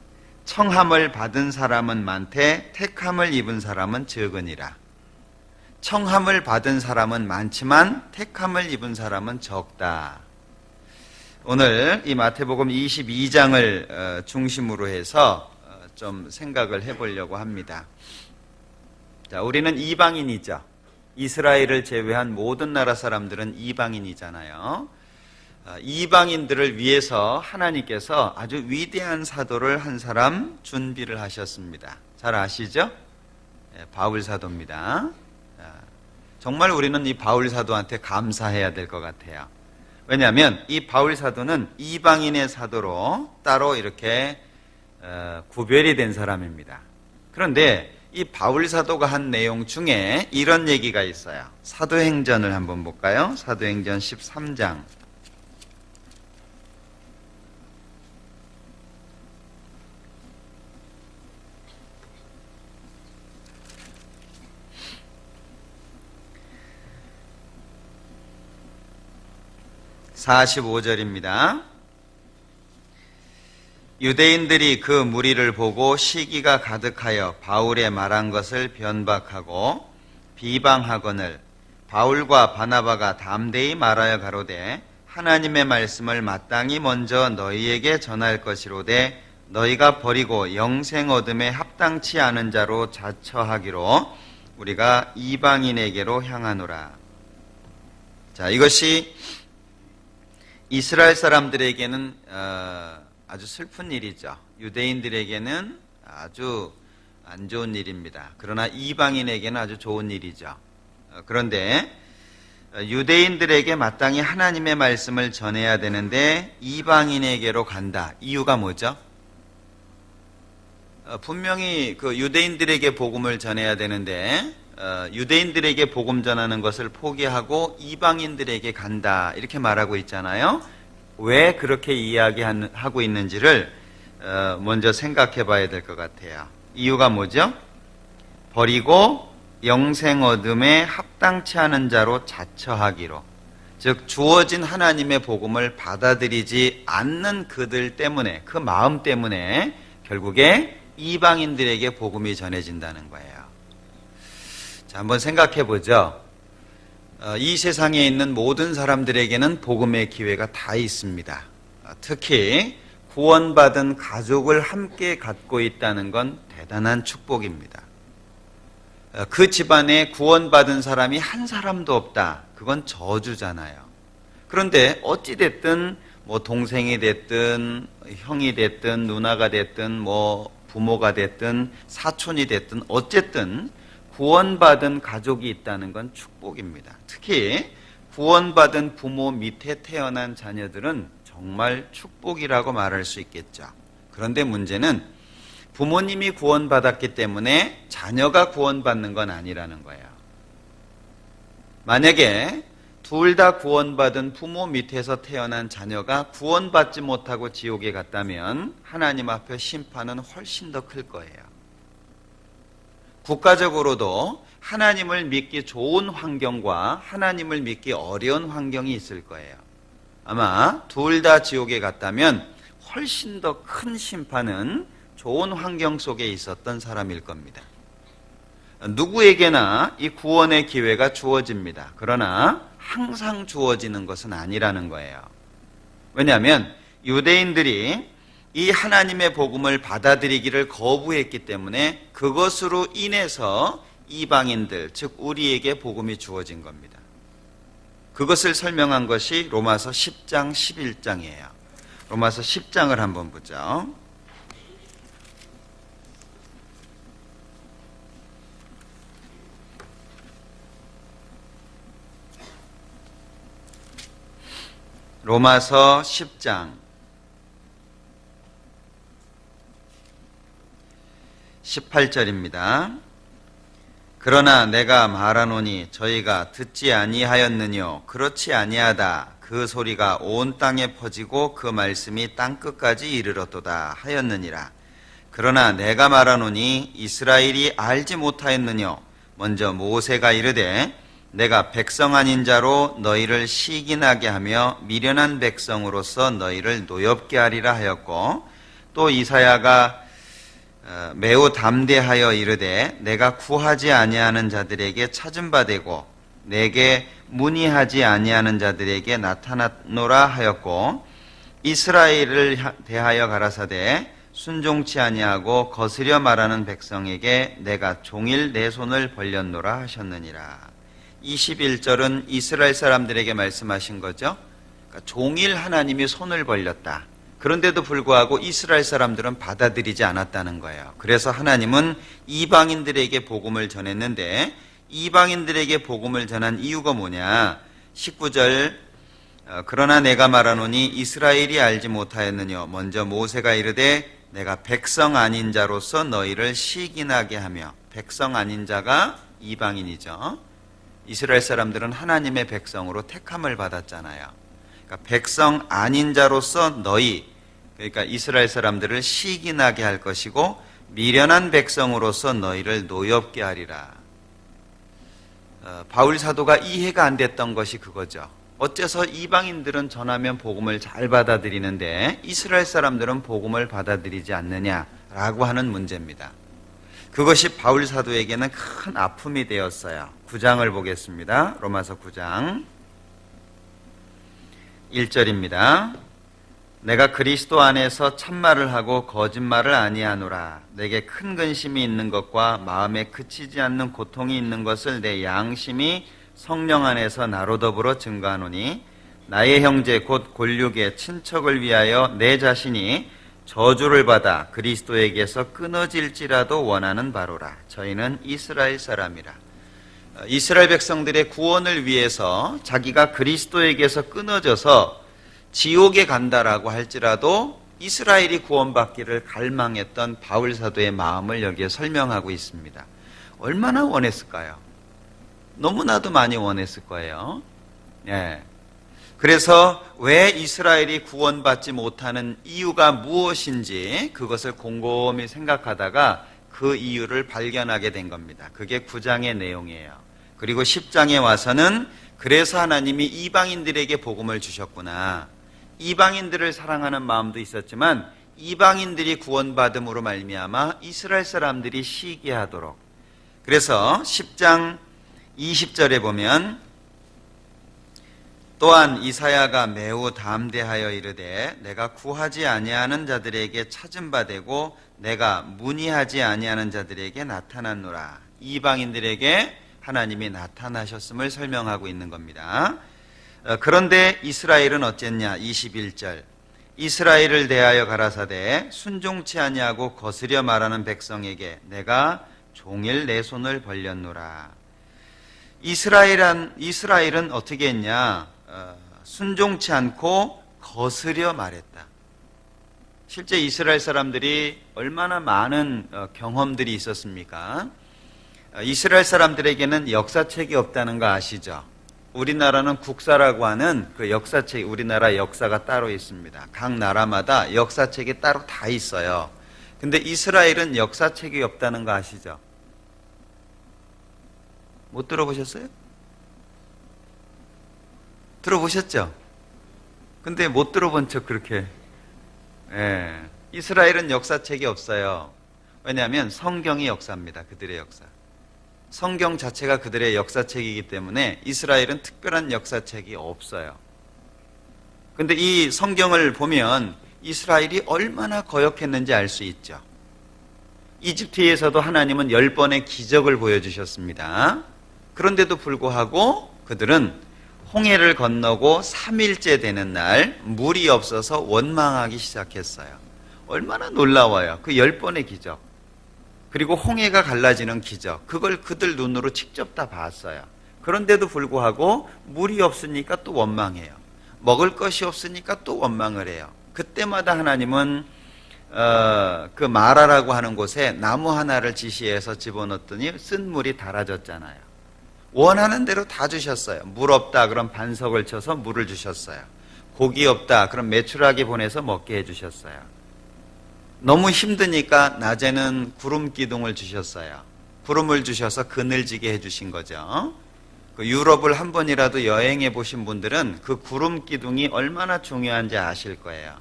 청함을 받은 사람은 많되 택함을 입은 사람은 적으니라. 청함을 받은 사람은 많지만 택함을 입은 사람은 적다. 오늘 이 마태복음 22장을 중심으로 해서 좀 생각을 해보려고 합니다. 자, 우리는 이방인이죠. 이스라엘을 제외한 모든 나라 사람들은 이방인이잖아요. 이방인들을 위해서 하나님께서 아주 위대한 사도를 한 사람 준비를 하셨습니다. 잘 아시죠? 바울 사도입니다. 정말 우리는 이 바울 사도한테 감사해야 될 것 같아요. 왜냐하면 이 바울 사도는 이방인의 사도로 따로 이렇게 구별이 된 사람입니다. 그런데 이 바울 사도가 한 내용 중에 이런 얘기가 있어요. 사도행전을 한번 볼까요? 사도행전 13장. (45절입니다) 유대인들이 그 무리를 보고 시기가 가득하여 바울의 말한 것을 변박하고 비방하거늘 바울과 바나바가 담대히 말하여 가로되 하나님의 말씀을 마땅히 먼저 너희에게 전할 것이로되 너희가 버리고 영생 얻음에 합당치 않은 자로 자처하기로 우리가 이방인에게로 향하노라. 자, 이것이 이스라엘 사람들에게는 아주 슬픈 일이죠. 유대인들에게는 아주 안 좋은 일입니다. 그러나 이방인에게는 아주 좋은 일이죠. 그런데 유대인들에게 마땅히 하나님의 말씀을 전해야 되는데 이방인에게로 간다. 이유가 뭐죠? 분명히 그 유대인들에게 복음을 전해야 되는데 유대인들에게 복음 전하는 것을 포기하고 이방인들에게 간다. 이렇게 말하고 있잖아요. 왜 그렇게 이야기하고 있는지를 먼저 생각해 봐야 될 것 같아요. 이유가 뭐죠? 버리고 영생 얻음에 합당치 않은 자로 자처하기로. 즉 주어진 하나님의 복음을 받아들이지 않는 그들 때문에, 그 마음 때문에 결국에 이방인들에게 복음이 전해진다는 거예요. 자, 한번 생각해 보죠. 이 세상에 있는 모든 사람들에게는 복음의 기회가 다 있습니다. 특히 구원받은 가족을 함께 갖고 있다는 건 대단한 축복입니다. 그 집안에 구원받은 사람이 한 사람도 없다. 그건 저주잖아요. 그런데 어찌됐든 뭐 동생이 됐든 형이 됐든 누나가 됐든 뭐 부모가 됐든 사촌이 됐든 어쨌든 구원받은 가족이 있다는 건 축복입니다. 특히 구원받은 부모 밑에 태어난 자녀들은 정말 축복이라고 말할 수 있겠죠. 그런데 문제는 부모님이 구원받았기 때문에 자녀가 구원받는 건 아니라는 거예요. 만약에 둘 다 구원받은 부모 밑에서 태어난 자녀가 구원받지 못하고 지옥에 갔다면 하나님 앞에 심판은 훨씬 더 클 거예요. 국가적으로도 하나님을 믿기 좋은 환경과 하나님을 믿기 어려운 환경이 있을 거예요. 아마 둘 다 지옥에 갔다면 훨씬 더 큰 심판은 좋은 환경 속에 있었던 사람일 겁니다. 누구에게나 이 구원의 기회가 주어집니다. 그러나 항상 주어지는 것은 아니라는 거예요. 왜냐하면 유대인들이 이 하나님의 복음을 받아들이기를 거부했기 때문에 그것으로 인해서 이방인들, 즉 우리에게 복음이 주어진 겁니다. 그것을 설명한 것이 로마서 10장 11장이에요. 로마서 10장을 한번 보죠. 로마서 10장 18절입니다. 그러나 내가 말하노니 저희가 듣지 아니하였느뇨. 그렇지 아니하다. 그 소리가 온 땅에 퍼지고 그 말씀이 땅끝까지 이르렀도다 하였느니라. 그러나 내가 말하노니 이스라엘이 알지 못하였느뇨. 먼저 모세가 이르되 내가 백성 아닌 자로 너희를 시기나게 하며 미련한 백성으로서 너희를 노엽게 하리라 하였고, 또 이사야가 매우 담대하여 이르되 내가 구하지 아니하는 자들에게 찾은 바 되고 내게 문의하지 아니하는 자들에게 나타났노라 하였고, 이스라엘을 대하여 가라사대 순종치 아니하고 거스려 말하는 백성에게 내가 종일 내 손을 벌렸노라 하셨느니라. 21절은 이스라엘 사람들에게 말씀하신 거죠. 그러니까 종일 하나님이 손을 벌렸다. 그런데도 불구하고 이스라엘 사람들은 받아들이지 않았다는 거예요. 그래서 하나님은 이방인들에게 복음을 전했는데, 이방인들에게 복음을 전한 이유가 뭐냐? 19절 그러나 내가 말하노니 이스라엘이 알지 못하였느뇨. 먼저 모세가 이르되 내가 백성 아닌 자로서 너희를 시기나게 하며. 백성 아닌 자가 이방인이죠. 이스라엘 사람들은 하나님의 백성으로 택함을 받았잖아요. 그러니까 백성 아닌 자로서 너희, 그러니까 이스라엘 사람들을 시기나게 할 것이고 미련한 백성으로서 너희를 노엽게 하리라. 바울 사도가 이해가 안 됐던 것이 그거죠. 어째서 이방인들은 전하면 복음을 잘 받아들이는데 이스라엘 사람들은 복음을 받아들이지 않느냐라고 하는 문제입니다. 그것이 바울 사도에게는 큰 아픔이 되었어요. 9장을 보겠습니다. 로마서 9장 1절입니다. 내가 그리스도 안에서 참말을 하고 거짓말을 아니하노라. 내게 큰 근심이 있는 것과 마음에 그치지 않는 고통이 있는 것을 내 양심이 성령 안에서 나로 더불어 증거하노니, 나의 형제 곧 골육의 친척을 위하여 내 자신이 저주를 받아 그리스도에게서 끊어질지라도 원하는 바로라. 저희는 이스라엘 사람이라. 이스라엘 백성들의 구원을 위해서 자기가 그리스도에게서 끊어져서 지옥에 간다라고 할지라도 이스라엘이 구원받기를 갈망했던 바울 사도의 마음을 여기에 설명하고 있습니다. 얼마나 원했을까요? 너무나도 많이 원했을 거예요. 예. 그래서 왜 이스라엘이 구원받지 못하는 이유가 무엇인지 그것을 곰곰이 생각하다가 그 이유를 발견하게 된 겁니다. 그게 9장의 내용이에요. 그리고 10장에 와서는 그래서 하나님이 이방인들에게 복음을 주셨구나. 이방인들을 사랑하는 마음도 있었지만 이방인들이 구원받음으로 말미암아 이스라엘 사람들이 시기하도록. 그래서 10장 20절에 보면 또한 이사야가 매우 담대하여 이르되 내가 구하지 아니하는 자들에게 찾은 바 되고 내가 문의하지 아니하는 자들에게 나타났노라. 이방인들에게 하나님이 나타나셨음을 설명하고 있는 겁니다. 그런데 이스라엘은 어쨌냐? 21절 이스라엘을 대하여 가라사대 순종치 아니하고 거스려 말하는 백성에게 내가 종일 내 손을 벌렸노라. 이스라엘은 어떻게 했냐? 순종치 않고 거스려 말했다. 실제 이스라엘 사람들이 얼마나 많은 경험들이 있었습니까? 이스라엘 사람들에게는 역사책이 없다는 거 아시죠? 우리나라는 국사라고 하는 그 역사책, 우리나라 역사가 따로 있습니다. 각 나라마다 역사책이 따로 다 있어요. 근데 이스라엘은 역사책이 없다는 거 아시죠? 못 들어보셨어요? 들어보셨죠? 근데 못 들어본 척 그렇게. 예. 이스라엘은 역사책이 없어요. 왜냐하면 성경이 역사입니다. 그들의 역사. 성경 자체가 그들의 역사책이기 때문에 이스라엘은 특별한 역사책이 없어요. 근데 이 성경을 보면 이스라엘이 얼마나 거역했는지 알 수 있죠. 이집트에서도 하나님은 10번의 기적을 보여주셨습니다. 그런데도 불구하고 그들은 홍해를 건너고 3일째 되는 날 물이 없어서 원망하기 시작했어요. 얼마나 놀라워요. 그 10번의 기적. 그리고 홍해가 갈라지는 기적. 그걸 그들 눈으로 직접 다 봤어요. 그런데도 불구하고 물이 없으니까 또 원망해요. 먹을 것이 없으니까 또 원망을 해요. 그때마다 하나님은 그 마라라고 하는 곳에 나무 하나를 지시해서 집어넣었더니 쓴 물이 달아졌잖아요. 원하는 대로 다 주셨어요. 물 없다 그럼 반석을 쳐서 물을 주셨어요. 고기 없다 그럼 메추라기 보내서 먹게 해주셨어요. 너무 힘드니까 낮에는 구름 기둥을 주셨어요. 구름을 주셔서 그늘지게 해주신 거죠. 그 유럽을 한 번이라도 여행해 보신 분들은 그 구름 기둥이 얼마나 중요한지 아실 거예요.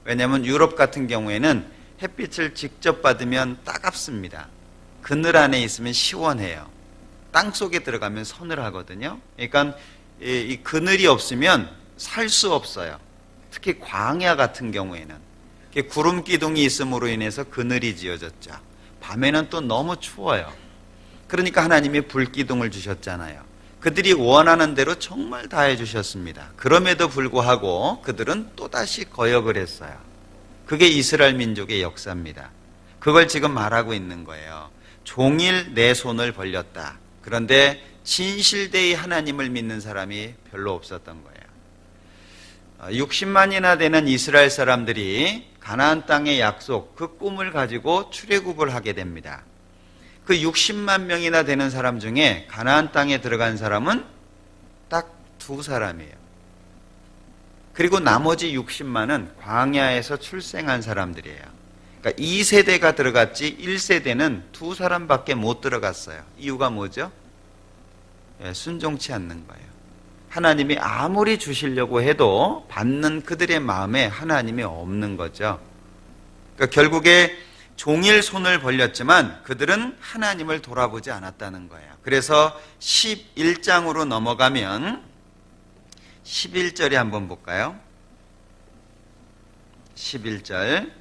왜냐하면 유럽 같은 경우에는 햇빛을 직접 받으면 따갑습니다. 그늘 안에 있으면 시원해요. 땅 속에 들어가면 서늘하거든요. 그러니까 이 그늘이 없으면 살 수 없어요. 특히 광야 같은 경우에는 구름 기둥이 있음으로 인해서 그늘이 지어졌죠. 밤에는 또 너무 추워요. 그러니까 하나님이 불 기둥을 주셨잖아요. 그들이 원하는 대로 정말 다 해주셨습니다. 그럼에도 불구하고 그들은 또다시 거역을 했어요. 그게 이스라엘 민족의 역사입니다. 그걸 지금 말하고 있는 거예요. 종일 내 손을 벌렸다. 그런데 진실되이 하나님을 믿는 사람이 별로 없었던 거예요. 60만이나 되는 이스라엘 사람들이 가나안 땅의 약속, 그 꿈을 가지고 출애굽을 하게 됩니다. 그 60만 명이나 되는 사람 중에 가나안 땅에 들어간 사람은 딱 2사람이에요. 그리고 나머지 60만은 광야에서 출생한 사람들이에요. 그러니까 2세대가 들어갔지 1세대는 2사람밖에 못 들어갔어요. 이유가 뭐죠? 순종치 않는 거예요. 하나님이 아무리 주시려고 해도 받는 그들의 마음에 하나님이 없는 거죠. 그러니까 결국에 종일 손을 벌렸지만 그들은 하나님을 돌아보지 않았다는 거예요. 그래서 11장으로 넘어가면 11절에 한번 볼까요? 11절.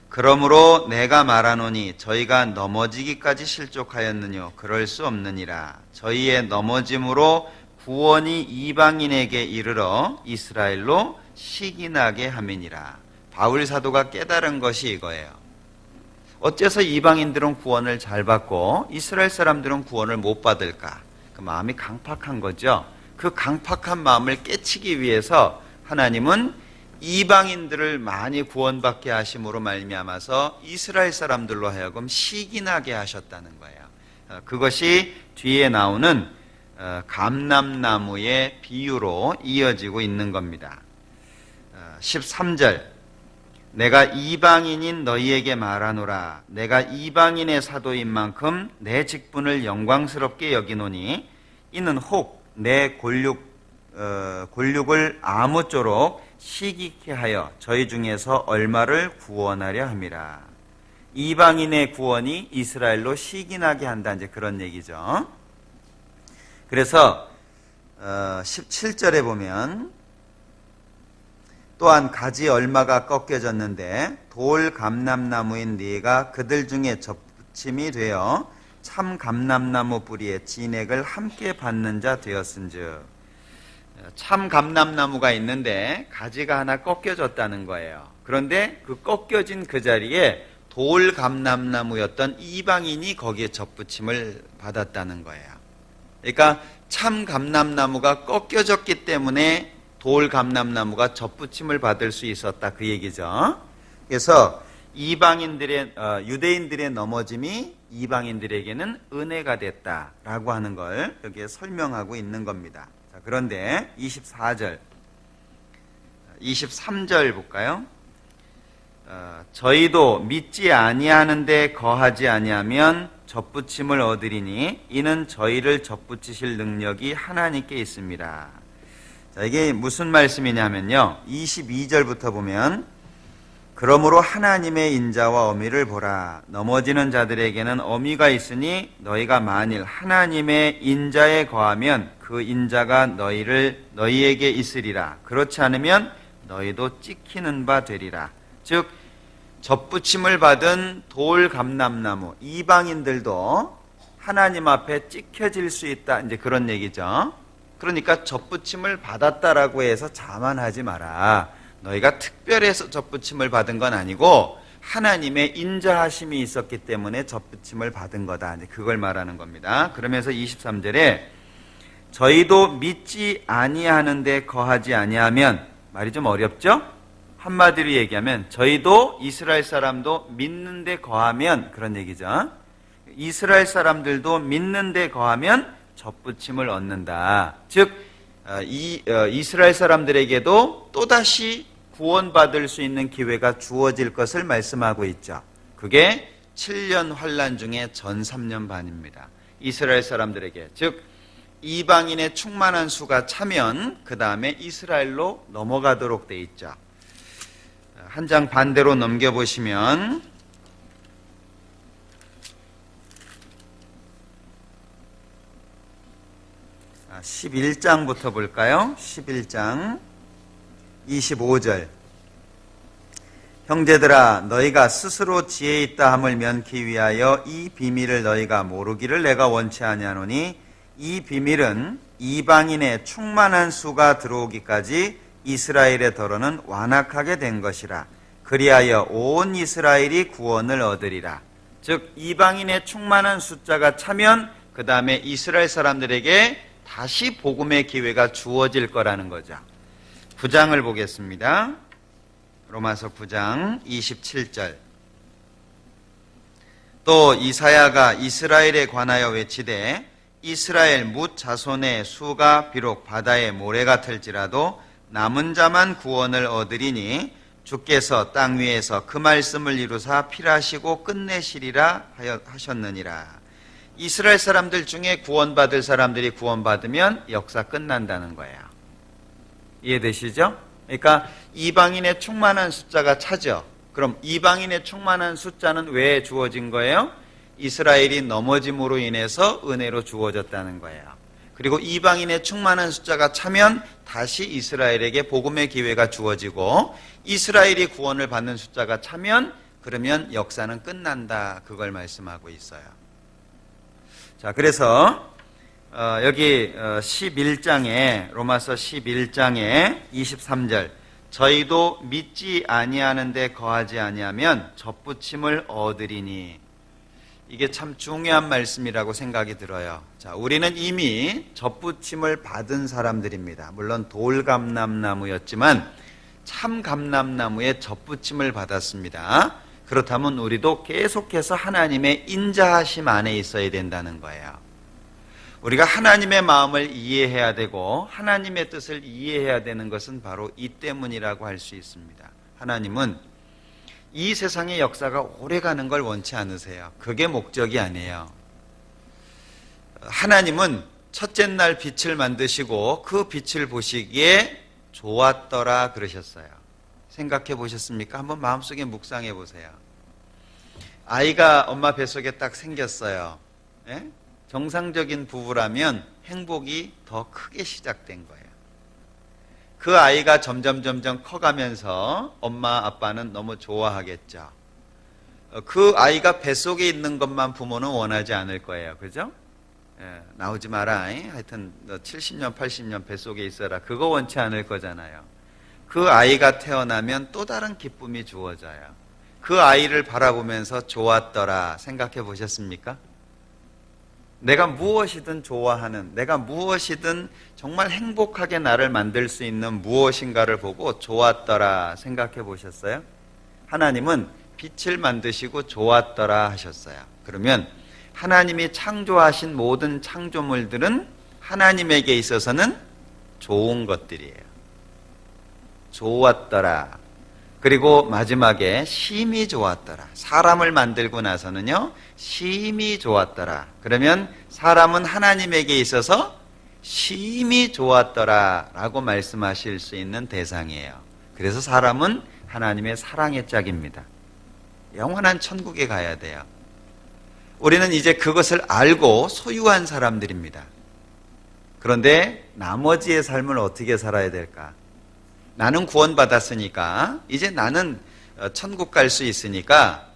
그러므로 내가 말하노니 저희가 넘어지기까지 실족하였느뇨 그럴 수 없느니라. 저희의 넘어짐으로 구원이 이방인에게 이르러 이스라엘로 시기나게 함이니라. 바울 사도가 깨달은 것이 이거예요. 어째서 이방인들은 구원을 잘 받고 이스라엘 사람들은 구원을 못 받을까? 그 마음이 강팍한 거죠. 그 강팍한 마음을 깨치기 위해서 하나님은 이방인들을 많이 구원받게 하심으로 말미암아서 이스라엘 사람들로 하여금 시기나게 하셨다는 거예요. 그것이 뒤에 나오는 감람나무의 비유로 이어지고 있는 겁니다. 13절. 내가 이방인인 너희에게 말하노라. 내가 이방인의 사도인 만큼 내 직분을 영광스럽게 여기노니 이는 혹 내 골육을 아무쪼록 시기케 하여 저희 중에서 얼마를 구원하려 함이라. 이방인의 구원이 이스라엘로 시기나게 한다. 이제 그런 얘기죠. 그래서 17절에 보면 또한 가지 얼마가 꺾여졌는데 돌 감람나무인 네가 그들 중에 접붙임이 되어 참 감람나무 뿌리에 진액을 함께 받는 자 되었은즉. 참 감람나무가 있는데 가지가 하나 꺾여졌다는 거예요. 그런데 그 꺾여진 그 자리에 돌 감람나무였던 이방인이 거기에 접붙임을 받았다는 거예요. 그러니까 참 감람나무가 꺾여졌기 때문에 돌 감람나무가 접붙임을 받을 수 있었다 그 얘기죠. 그래서 이방인들의 유대인들의 넘어짐이 이방인들에게는 은혜가 됐다라고 하는 걸 여기에 설명하고 있는 겁니다. 자, 그런데 23절 볼까요? 저희도 믿지 아니하는데 거하지 아니하면 접붙임을 얻으리니 이는 저희를 접붙이실 능력이 하나님께 있습니다. 자, 이게 무슨 말씀이냐면요. 22절부터 보면 그러므로 하나님의 인자와 어미를 보라. 넘어지는 자들에게는 어미가 있으니 너희가 만일 하나님의 인자에 거하면 그 인자가 너희에게 있으리라. 그렇지 않으면 너희도 찍히는 바 되리라. 즉 접붙임을 받은 돌감람나무 이방인들도 하나님 앞에 찍혀질 수 있다. 이제 그런 얘기죠. 그러니까 접붙임을 받았다라고 해서 자만하지 마라. 너희가 특별해서 접붙임을 받은 건 아니고 하나님의 인자하심이 있었기 때문에 접붙임을 받은 거다. 이제 그걸 말하는 겁니다. 그러면서 23절에 저희도 믿지 아니하는데 거하지 아니하면, 말이 좀 어렵죠? 한마디로 얘기하면 저희도 이스라엘 사람도 믿는데 거하면, 그런 얘기죠. 이스라엘 사람들도 믿는데 거하면 접붙임을 얻는다. 즉 이스라엘 사람들에게도 또다시 구원받을 수 있는 기회가 주어질 것을 말씀하고 있죠. 그게 7년 환란 중에 전 3년 반입니다. 이스라엘 사람들에게, 즉 이방인의 충만한 수가 차면 그 다음에 이스라엘로 넘어가도록 돼 있죠. 한 장 반대로 넘겨보시면 11장부터 볼까요? 11장 25절. 형제들아 너희가 스스로 지혜 있다 함을 면키 위하여 이 비밀을 너희가 모르기를 내가 원치 아니하노니 이 비밀은 이방인의 충만한 수가 들어오기까지 이스라엘의 더러는 완악하게 된 것이라. 그리하여 온 이스라엘이 구원을 얻으리라. 즉 이방인의 충만한 숫자가 차면 그 다음에 이스라엘 사람들에게 다시 복음의 기회가 주어질 거라는 거죠. 9장을 보겠습니다. 로마서 9장 27절. 또 이사야가 이스라엘에 관하여 외치되 이스라엘 뭇 자손의 수가 비록 바다의 모래 같을지라도 남은 자만 구원을 얻으리니 주께서 땅 위에서 그 말씀을 이루사 필하시고 끝내시리라 하셨느니라. 이스라엘 사람들 중에 구원받을 사람들이 구원받으면 역사 끝난다는 거예요. 이해되시죠? 그러니까 이방인의 충만한 숫자가 차죠. 그럼 이방인의 충만한 숫자는 왜 주어진 거예요? 이스라엘이 넘어짐으로 인해서 은혜로 주어졌다는 거예요. 그리고 이방인의 충만한 숫자가 차면 다시 이스라엘에게 복음의 기회가 주어지고 이스라엘이 구원을 받는 숫자가 차면 그러면 역사는 끝난다. 그걸 말씀하고 있어요. 자, 그래서 여기 11장에 로마서 11장에 23절 저희도 믿지 아니하는데 거하지 아니하면 접붙임을 얻으리니, 이게 참 중요한 말씀이라고 생각이 들어요. 자, 우리는 이미 접붙임을 받은 사람들입니다. 물론 돌감람나무였지만 참감람나무에 접붙임을 받았습니다. 그렇다면 우리도 계속해서 하나님의 인자하심 안에 있어야 된다는 거예요. 우리가 하나님의 마음을 이해해야 되고 하나님의 뜻을 이해해야 되는 것은 바로 이 때문이라고 할 수 있습니다. 하나님은 이 세상의 역사가 오래가는 걸 원치 않으세요. 그게 목적이 아니에요. 하나님은 첫째 날 빛을 만드시고 그 빛을 보시기에 좋았더라 그러셨어요. 생각해 보셨습니까? 한번 마음속에 묵상해 보세요. 아이가 엄마 뱃속에 딱 생겼어요. 예? 정상적인 부부라면 행복이 더 크게 시작된 거예요. 그 아이가 점점 커가면서 엄마 아빠는 너무 좋아하겠죠. 그 아이가 뱃속에 있는 것만 부모는 원하지 않을 거예요. 그죠? 예, 나오지 마라. 하여튼 너 70년 80년 뱃속에 있어라. 그거 원치 않을 거잖아요. 그 아이가 태어나면 또 다른 기쁨이 주어져요. 그 아이를 바라보면서 좋았더라 생각해 보셨습니까? 내가 무엇이든 좋아하는, 내가 무엇이든 정말 행복하게 나를 만들 수 있는 무엇인가를 보고 좋았더라 생각해 보셨어요? 하나님은 빛을 만드시고 좋았더라 하셨어요. 그러면 하나님이 창조하신 모든 창조물들은 하나님에게 있어서는 좋은 것들이에요. 좋았더라. 그리고 마지막에 심히 좋았더라. 사람을 만들고 나서는요, 심히 좋았더라. 그러면 사람은 하나님에게 있어서 심히 좋았더라 라고 말씀하실 수 있는 대상이에요. 그래서 사람은 하나님의 사랑의 짝입니다. 영원한 천국에 가야 돼요. 우리는 이제 그것을 알고 소유한 사람들입니다. 그런데 나머지의 삶을 어떻게 살아야 될까? 나는 구원받았으니까 이제 나는 천국 갈 수 있으니까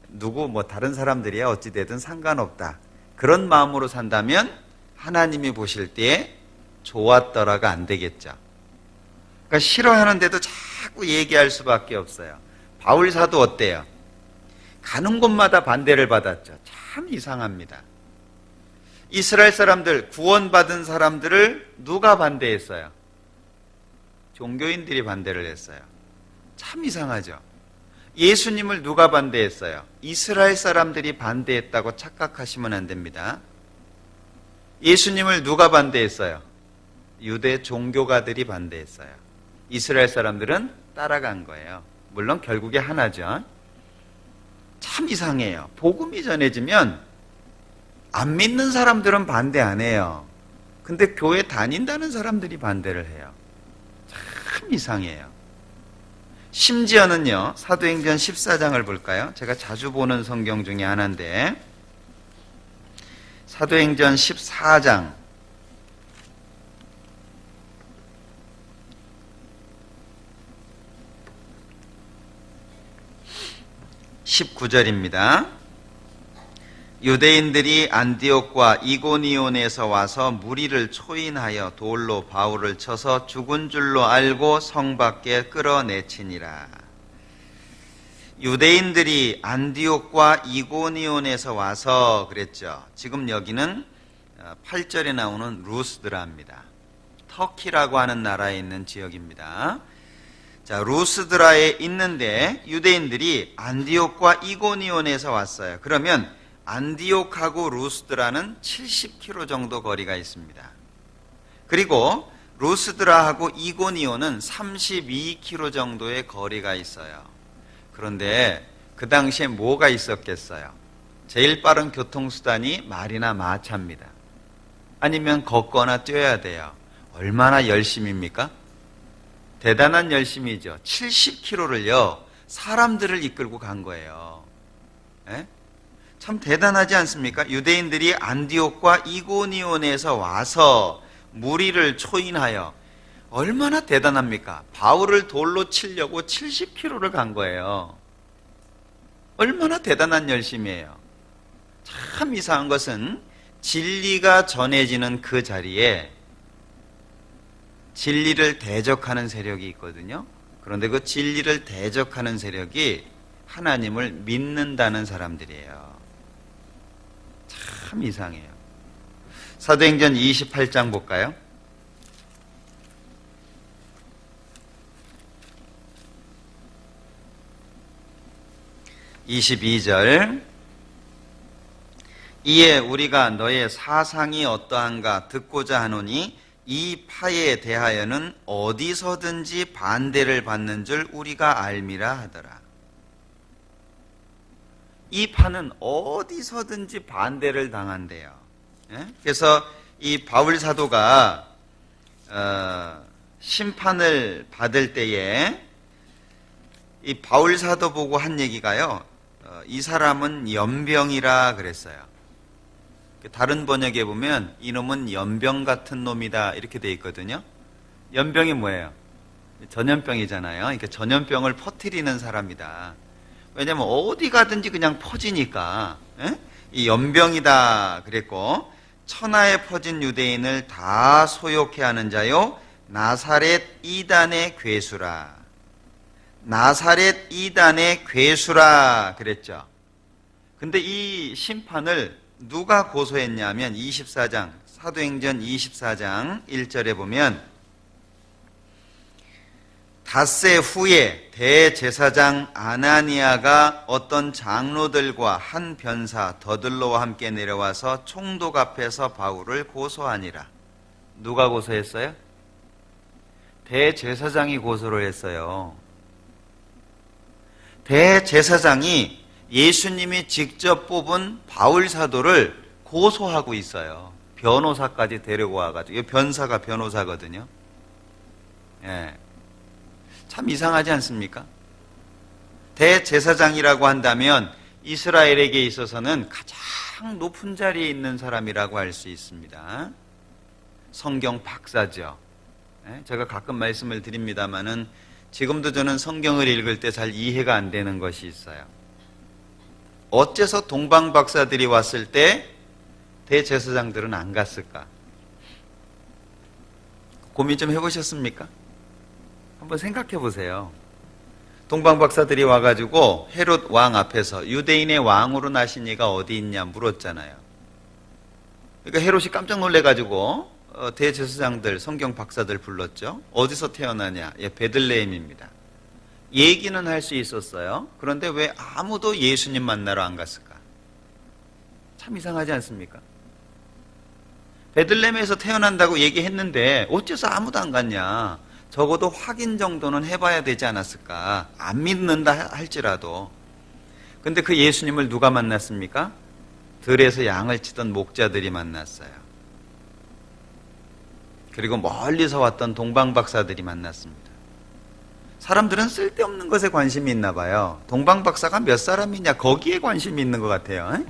누구 뭐 다른 사람들이야 어찌 되든 상관없다. 그런 마음으로 산다면 하나님이 보실 때에 좋았더라가 안 되겠죠. 그러니까 싫어하는데도 자꾸 얘기할 수밖에 없어요. 바울 사도 어때요? 가는 곳마다 반대를 받았죠. 참 이상합니다. 이스라엘 사람들, 구원받은 사람들을 누가 반대했어요? 종교인들이 반대를 했어요. 참 이상하죠. 예수님을 누가 반대했어요? 이스라엘 사람들이 반대했다고 착각하시면 안 됩니다. 예수님을 누가 반대했어요? 유대 종교가들이 반대했어요. 이스라엘 사람들은 따라간 거예요. 물론 결국에 하나죠. 참 이상해요. 복음이 전해지면 안 믿는 사람들은 반대 안 해요. 근데 교회 다닌다는 사람들이 반대를 해요. 참 이상해요. 심지어는요, 사도행전 14장을 볼까요? 제가 자주 보는 성경 중에 하나인데, 사도행전 14장 19절입니다. 유대인들이 안디옥과 이고니온에서 와서 무리를 초인하여 돌로 바울을 쳐서 죽은 줄로 알고 성 밖에 끌어내치니라. 유대인들이 안디옥과 이고니온에서 와서 그랬죠. 지금 여기는 8절에 나오는 루스드라입니다. 터키라고 하는 나라에 있는 지역입니다. 자, 루스드라에 있는데 유대인들이 안디옥과 이고니온에서 왔어요. 그러면 안디옥하고 루스드라는 70km 정도 거리가 있습니다. 그리고 루스드라하고 이고니온은 32km 정도의 거리가 있어요. 그런데 그 당시에 뭐가 있었겠어요? 제일 빠른 교통수단이 말이나 마차입니다. 아니면 걷거나 뛰어야 돼요. 얼마나 열심입니까? 대단한 열심이죠. 70km를요 사람들을 이끌고 간 거예요. 에? 참 대단하지 않습니까? 유대인들이 안디옥과 이고니온에서 와서 무리를 초인하여, 얼마나 대단합니까? 바울을 돌로 치려고 70km를 간 거예요. 얼마나 대단한 열심이에요. 참 이상한 것은 진리가 전해지는 그 자리에 진리를 대적하는 세력이 있거든요. 그런데 그 진리를 대적하는 세력이 하나님을 믿는다는 사람들이에요. 참 이상해요. 사도행전 28장 볼까요? 22절. 이에 우리가 너의 사상이 어떠한가 듣고자 하노니 이 파에 대하여는 어디서든지 반대를 받는 줄 우리가 알미라 하더라. 이 파는 어디서든지 반대를 당한대요. 그래서 이 바울 사도가 심판을 받을 때에 이 바울 사도 보고 한 얘기가요, 이 사람은 연병이라 그랬어요. 다른 번역에 보면 이놈은 연병 같은 놈이다 이렇게 돼 있거든요. 연병이 뭐예요? 전염병이잖아요. 그러니까 전염병을 퍼뜨리는 사람이다. 왜냐하면 어디 가든지 그냥 퍼지니까. 이 연병이다 그랬고, 천하에 퍼진 유대인을 다 소욕해 하는 자요 나사렛 이단의 괴수라. 나사렛 이단의 괴수라 그랬죠. 근데 이 심판을 누가 고소했냐면 24장, 사도행전 24장 1절에 보면 닷새 후에 대제사장 아나니아가 어떤 장로들과 한 변사 더들로와 함께 내려와서 총독 앞에서 바울을 고소하니라. 누가 고소했어요? 대제사장이 고소를 했어요. 대제사장이 예수님이 직접 뽑은 바울 사도를 고소하고 있어요. 변호사까지 데리고 와가지고. 변사가 변호사거든요. 예. 참 이상하지 않습니까? 대제사장이라고 한다면 이스라엘에게 있어서는 가장 높은 자리에 있는 사람이라고 할 수 있습니다. 성경 박사죠. 제가 가끔 말씀을 드립니다마는 지금도 저는 성경을 읽을 때 잘 이해가 안 되는 것이 있어요. 어째서 동방 박사들이 왔을 때 대제사장들은 안 갔을까? 고민 좀 해보셨습니까? 한번 생각해 보세요. 동방 박사들이 와가지고 헤롯 왕 앞에서 유대인의 왕으로 나신 이가 어디 있냐 물었잖아요. 그러니까 헤롯이 깜짝 놀래가지고 대제사장들, 성경 박사들 불렀죠. 어디서 태어나냐? 예, 베들레헴입니다. 얘기는 할 수 있었어요. 그런데 왜 아무도 예수님 만나러 안 갔을까? 참 이상하지 않습니까? 베들레헴에서 태어난다고 얘기했는데 어째서 아무도 안 갔냐? 적어도 확인 정도는 해봐야 되지 않았을까? 안 믿는다 할지라도. 근데 그 예수님을 누가 만났습니까? 들에서 양을 치던 목자들이 만났어요. 그리고 멀리서 왔던 동방박사들이 만났습니다. 사람들은 쓸데없는 것에 관심이 있나 봐요. 동방박사가 몇 사람이냐 거기에 관심이 있는 것 같아요.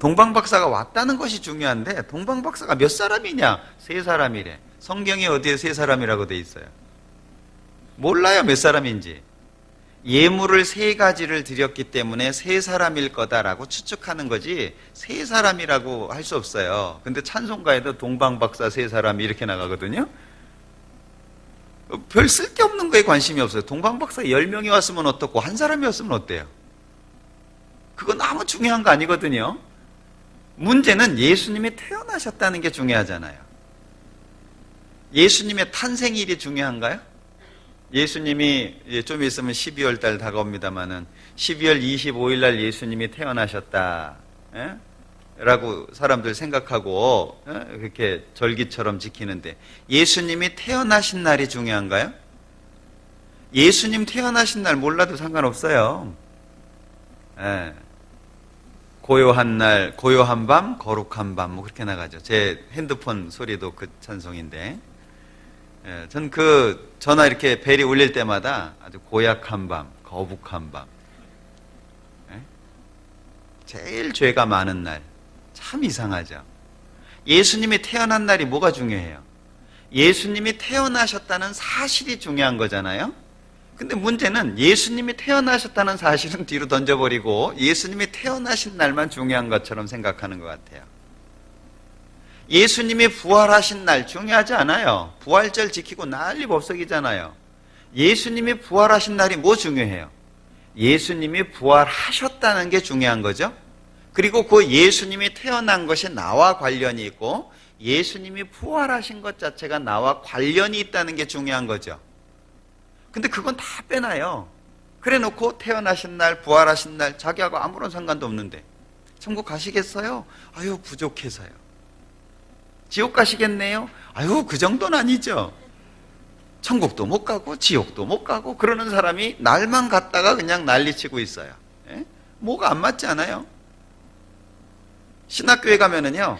동방박사가 왔다는 것이 중요한데 동방박사가 몇 사람이냐? 3사람이래. 성경에 어디에 3사람이라고 돼 있어요? 몰라요 몇 사람인지. 예물을 3가지를 드렸기 때문에 3사람일 거다라고 추측하는 거지 3사람이라고 할 수 없어요. 근데 찬송가에도 동방박사 3사람 이렇게 나가거든요. 별 쓸데없는 거에 관심이 없어요. 동방박사 10명이 왔으면 어떻고 한 사람이 왔으면 어때요? 그건 아무 중요한 거 아니거든요. 문제는 예수님이 태어나셨다는 게 중요하잖아요. 예수님의 탄생일이 중요한가요? 예수님이 좀 있으면 12월 달 다가옵니다마는 12월 25일 날 예수님이 태어나셨다 라고 사람들 생각하고 그렇게 절기처럼 지키는데 예수님이 태어나신 날이 중요한가요? 예수님 태어나신 날 몰라도 상관없어요. 고요한 날, 고요한 밤, 거룩한 밤 뭐 그렇게 나가죠. 제 핸드폰 소리도 그 찬송인데 전 그 전화 이렇게 벨이 울릴 때마다 아주 고약한 밤, 거북한 밤, 제일 죄가 많은 날. 참 이상하죠. 예수님이 태어난 날이 뭐가 중요해요? 예수님이 태어나셨다는 사실이 중요한 거잖아요. 근데 문제는 예수님이 태어나셨다는 사실은 뒤로 던져버리고 예수님이 태어나신 날만 중요한 것처럼 생각하는 것 같아요. 예수님이 부활하신 날 중요하지 않아요. 부활절 지키고 난리 법석이잖아요. 예수님이 부활하신 날이 뭐 중요해요? 예수님이 부활하셨다는 게 중요한 거죠. 그리고 그 예수님이 태어난 것이 나와 관련이 있고 예수님이 부활하신 것 자체가 나와 관련이 있다는 게 중요한 거죠. 근데 그건 다 빼놔요. 그래 놓고 태어나신 날, 부활하신 날 자기하고 아무런 상관도 없는데 천국 가시겠어요? 아유 부족해서요. 지옥 가시겠네요? 아유 그 정도는 아니죠. 천국도 못 가고 지옥도 못 가고 그러는 사람이 날만 갔다가 그냥 난리치고 있어요. 뭐가 안 맞지 않아요? 신학교에 가면은요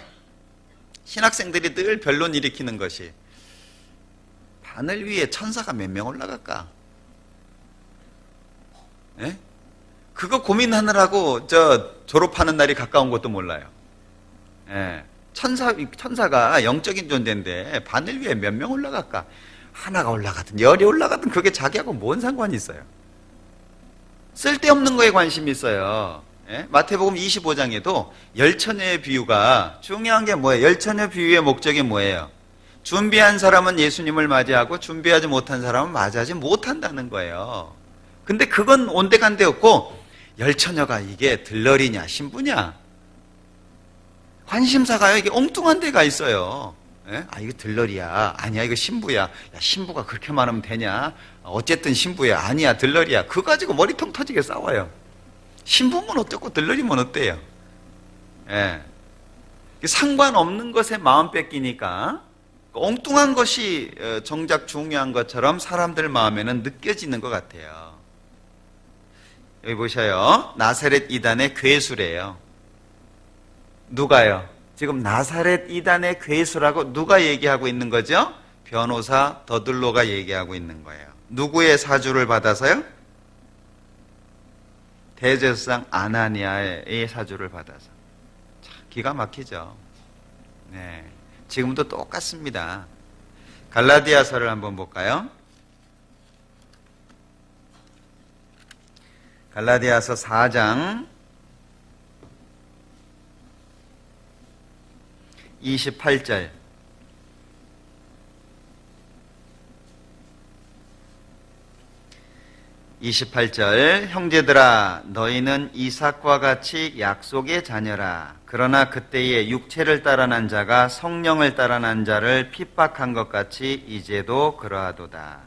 신학생들이 늘 변론 일으키는 것이 바늘 위에 천사가 몇 명 올라갈까? 그거 고민하느라고 졸업하는 날이 가까운 것도 몰라요. 천사가 영적인 존재인데 바늘 위에 몇 명 올라갈까? 하나가 올라가든 10이 올라가든 그게 자기하고 뭔 상관이 있어요? 쓸데없는 거에 관심이 있어요. 마태복음 25장에도 열처녀의 비유가 중요한 게 뭐예요? 열처녀 비유의 목적이 뭐예요? 준비한 사람은 예수님을 맞이하고 준비하지 못한 사람은 맞이하지 못한다는 거예요. 근데 그건 온데간데 없고 열처녀가 이게 들러리냐 신부냐 관심사가요 이게 엉뚱한 데가 있어요. 아 이거 들러리야 아니야 이거 신부야. 야 신부가 그렇게 말하면 되냐? 어쨌든 신부야 아니야 들러리야. 그거 가지고 머리통 터지게 싸워요. 신부면 어떻고 들러리면 어때요? 상관없는 것에 마음 뺏기니까 엉뚱한 것이 정작 중요한 것처럼 사람들 마음에는 느껴지는 것 같아요. 여기 보셔요. 나사렛 이단의 괴수래요. 누가요? 지금 나사렛 이단의 괴수라고 누가 얘기하고 있는 거죠? 변호사 더들로가 얘기하고 있는 거예요. 누구의 사주를 받아서요? 대제사장 아나니아의 사주를 받아서. 참 기가 막히죠. 네, 지금도 똑같습니다. 갈라디아서를 한번 볼까요? 갈라디아서 4장 28절. 형제들아 너희는 이삭과 같이 약속의 자녀라. 그러나 그때에 육체를 따라 난 자가 성령을 따라 난 자를 핍박한 것 같이 이제도 그러하도다.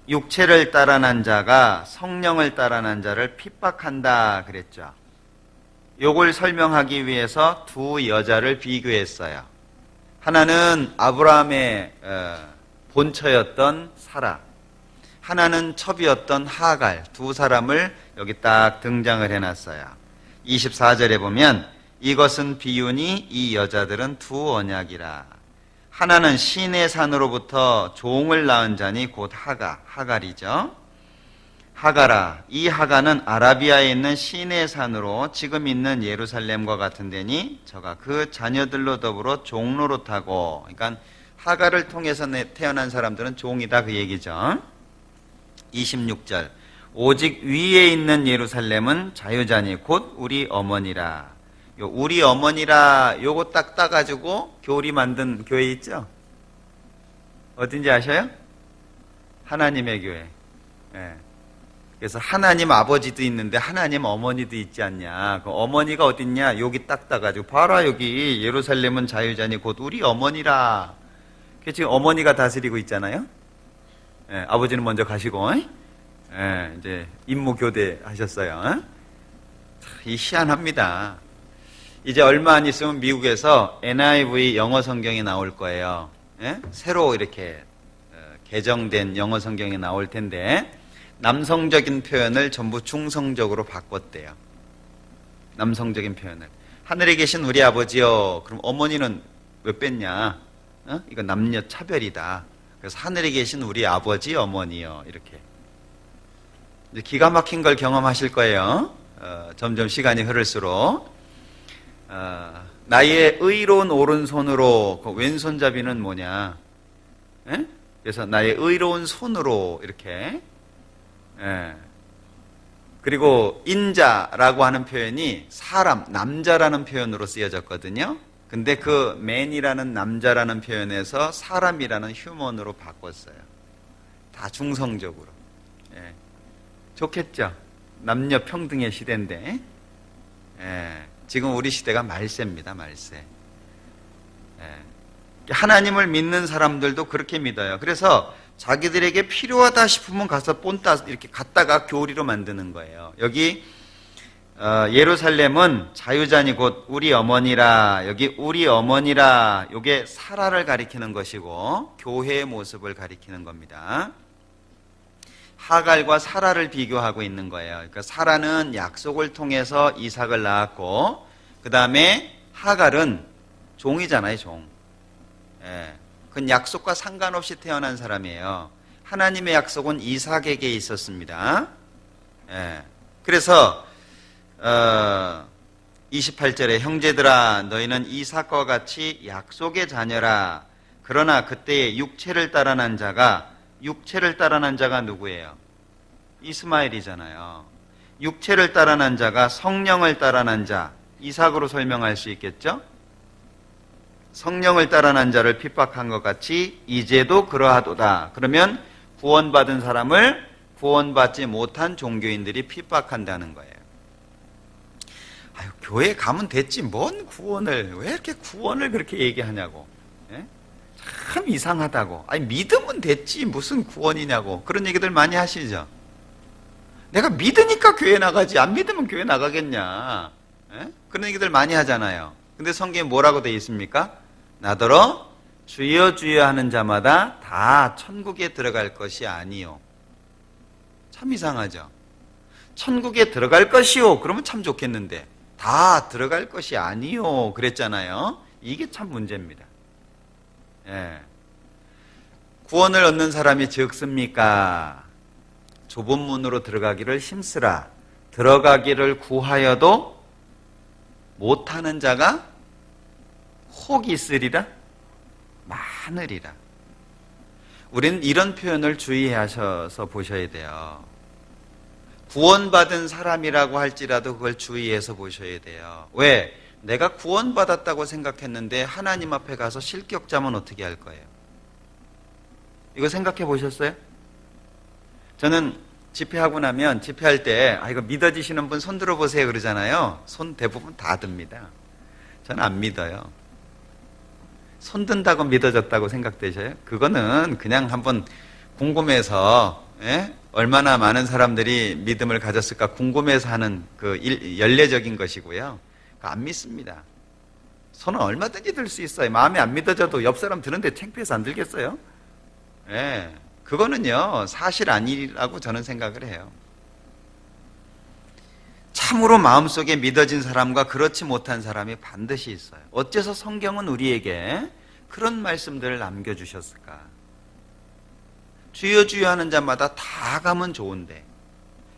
육체를 따라 난 자가 성령을 따라 난 자를 핍박한다 그랬죠. 요걸 설명하기 위해서 두 여자를 비교했어요. 하나는 아브라함의 본처였던 사라, 하나는 첩이었던 하갈, 두 사람을 여기 딱 등장을 해놨어요. 24절에 보면 이것은 비유니 이 여자들은 두 언약이라. 하나는 시내 산으로부터 종을 낳은 자니 곧 하갈이죠. 하가라, 이 하가는 아라비아에 있는 시내 산으로 지금 있는 예루살렘과 같은 데니 저가 그 자녀들로 더불어 종노릇하고, 그러니까 하가를 통해서 태어난 사람들은 종이다 그 얘기죠. 26절, 오직 위에 있는 예루살렘은 자유자니 곧 우리 어머니라. 요 우리 어머니라 요거 딱 따가지고 교리 만든 교회 있죠? 어딘지 아셔요? 하나님의 교회. 예. 그래서 하나님 아버지도 있는데 하나님 어머니도 있지 않냐. 그 어머니가 어딨냐? 여기 딱 따가지고 봐라, 여기 예루살렘은 자유자니 곧 우리 어머니라. 그 지금 어머니가 다스리고 있잖아요. 예, 아버지는 먼저 가시고, 예, 이제 임무 교대 하셨어요. 이 희한합니다. 이제 얼마 안 있으면 미국에서 NIV 영어 성경이 나올 거예요. 예? 새로 이렇게 개정된 영어 성경이 나올 텐데 남성적인 표현을 전부 중성적으로 바꿨대요. 남성적인 표현을. 하늘에 계신 우리 아버지요. 그럼 어머니는 왜 뺐냐? 이거 남녀 차별이다. 그래서 하늘에 계신 우리 아버지, 어머니요. 이렇게. 이제 기가 막힌 걸 경험하실 거예요. 점점 시간이 흐를수록. 나의 의로운 오른손으로, 그 왼손잡이는 뭐냐? 예? 그래서 나의 의로운 손으로 이렇게. 예. 그리고 인자라고 하는 표현이 사람, 남자라는 표현으로 쓰여졌거든요. 근데 그 man이라는 남자라는 표현에서 사람이라는 휴먼으로 바꿨어요. 다 중성적으로. 예. 좋겠죠? 남녀 평등의 시대인데. 예. 지금 우리 시대가 말세입니다, 말세. 예. 하나님을 믿는 사람들도 그렇게 믿어요. 그래서 자기들에게 필요하다 싶으면 가서 본따 이렇게 갖다가 교리로 만드는 거예요. 여기 예루살렘은 자유자니 곧 우리 어머니라. 여기 우리 어머니라, 이게 사라를 가리키는 것이고 교회의 모습을 가리키는 겁니다. 하갈과 사라를 비교하고 있는 거예요. 그러니까 사라는 약속을 통해서 이삭을 낳았고, 그 다음에 하갈은 종이잖아요, 종. 예. 그건 약속과 상관없이 태어난 사람이에요. 하나님의 약속은 이삭에게 있었습니다. 예. 그래서 28절에 형제들아 너희는 이삭과 같이 약속의 자녀라. 그러나 그때에 육체를 따라 난 자가 누구예요? 이스마엘이잖아요. 육체를 따라 난 자가 성령을 따라 난 자, 이삭으로 설명할 수 있겠죠? 성령을 따라 난 자를 핍박한 것 같이 이제도 그러하도다. 그러면 구원받은 사람을 구원받지 못한 종교인들이 핍박한다는 거예요. 아유, 교회 가면 됐지 뭔 구원을, 왜 이렇게 구원을 그렇게 얘기하냐고. 예? 참 이상하다고. 아니, 믿으면 됐지 무슨 구원이냐고. 그런 얘기들 많이 하시죠. 내가 믿으니까 교회 나가지 안 믿으면 교회 나가겠냐. 예? 그런 얘기들 많이 하잖아요. 근데 성경에 뭐라고 되어 있습니까? 나더러 주여 주여 하는 자마다 다 천국에 들어갈 것이 아니요. 참 이상하죠. 천국에 들어갈 것이요. 그러면 참 좋겠는데 다 들어갈 것이 아니요. 그랬잖아요. 이게 참 문제입니다. 예. 구원을 얻는 사람이 적습니까? 좁은 문으로 들어가기를 힘쓰라. 들어가기를 구하여도 못하는 자가 혹 있으리라? 많으리라. 우리는 이런 표현을 주의하셔서 보셔야 돼요. 구원받은 사람이라고 할지라도 그걸 주의해서 보셔야 돼요. 왜? 내가 구원받았다고 생각했는데 하나님 앞에 가서 실격자면 어떻게 할 거예요? 이거 생각해 보셨어요? 저는 집회하고 나면 집회할 때 이거 믿어지시는 분 손 들어보세요 그러잖아요. 손 대부분 다 듭니다. 저는 안 믿어요. 손 든다고 믿어졌다고 생각되셔요? 그거는 그냥 한번 궁금해서 얼마나 많은 사람들이 믿음을 가졌을까 궁금해서 하는 그 연례적인 것이고요. 안 믿습니다. 손은 얼마든지 들 수 있어요. 마음에 안 믿어져도 옆 사람 드는데 창피해서 안 들겠어요? 그거는요 사실 아니라고 저는 생각을 해요. 참으로 마음속에 믿어진 사람과 그렇지 못한 사람이 반드시 있어요. 어째서 성경은 우리에게 그런 말씀들을 남겨주셨을까? 주여 주여 하는 자마다 다 가면 좋은데,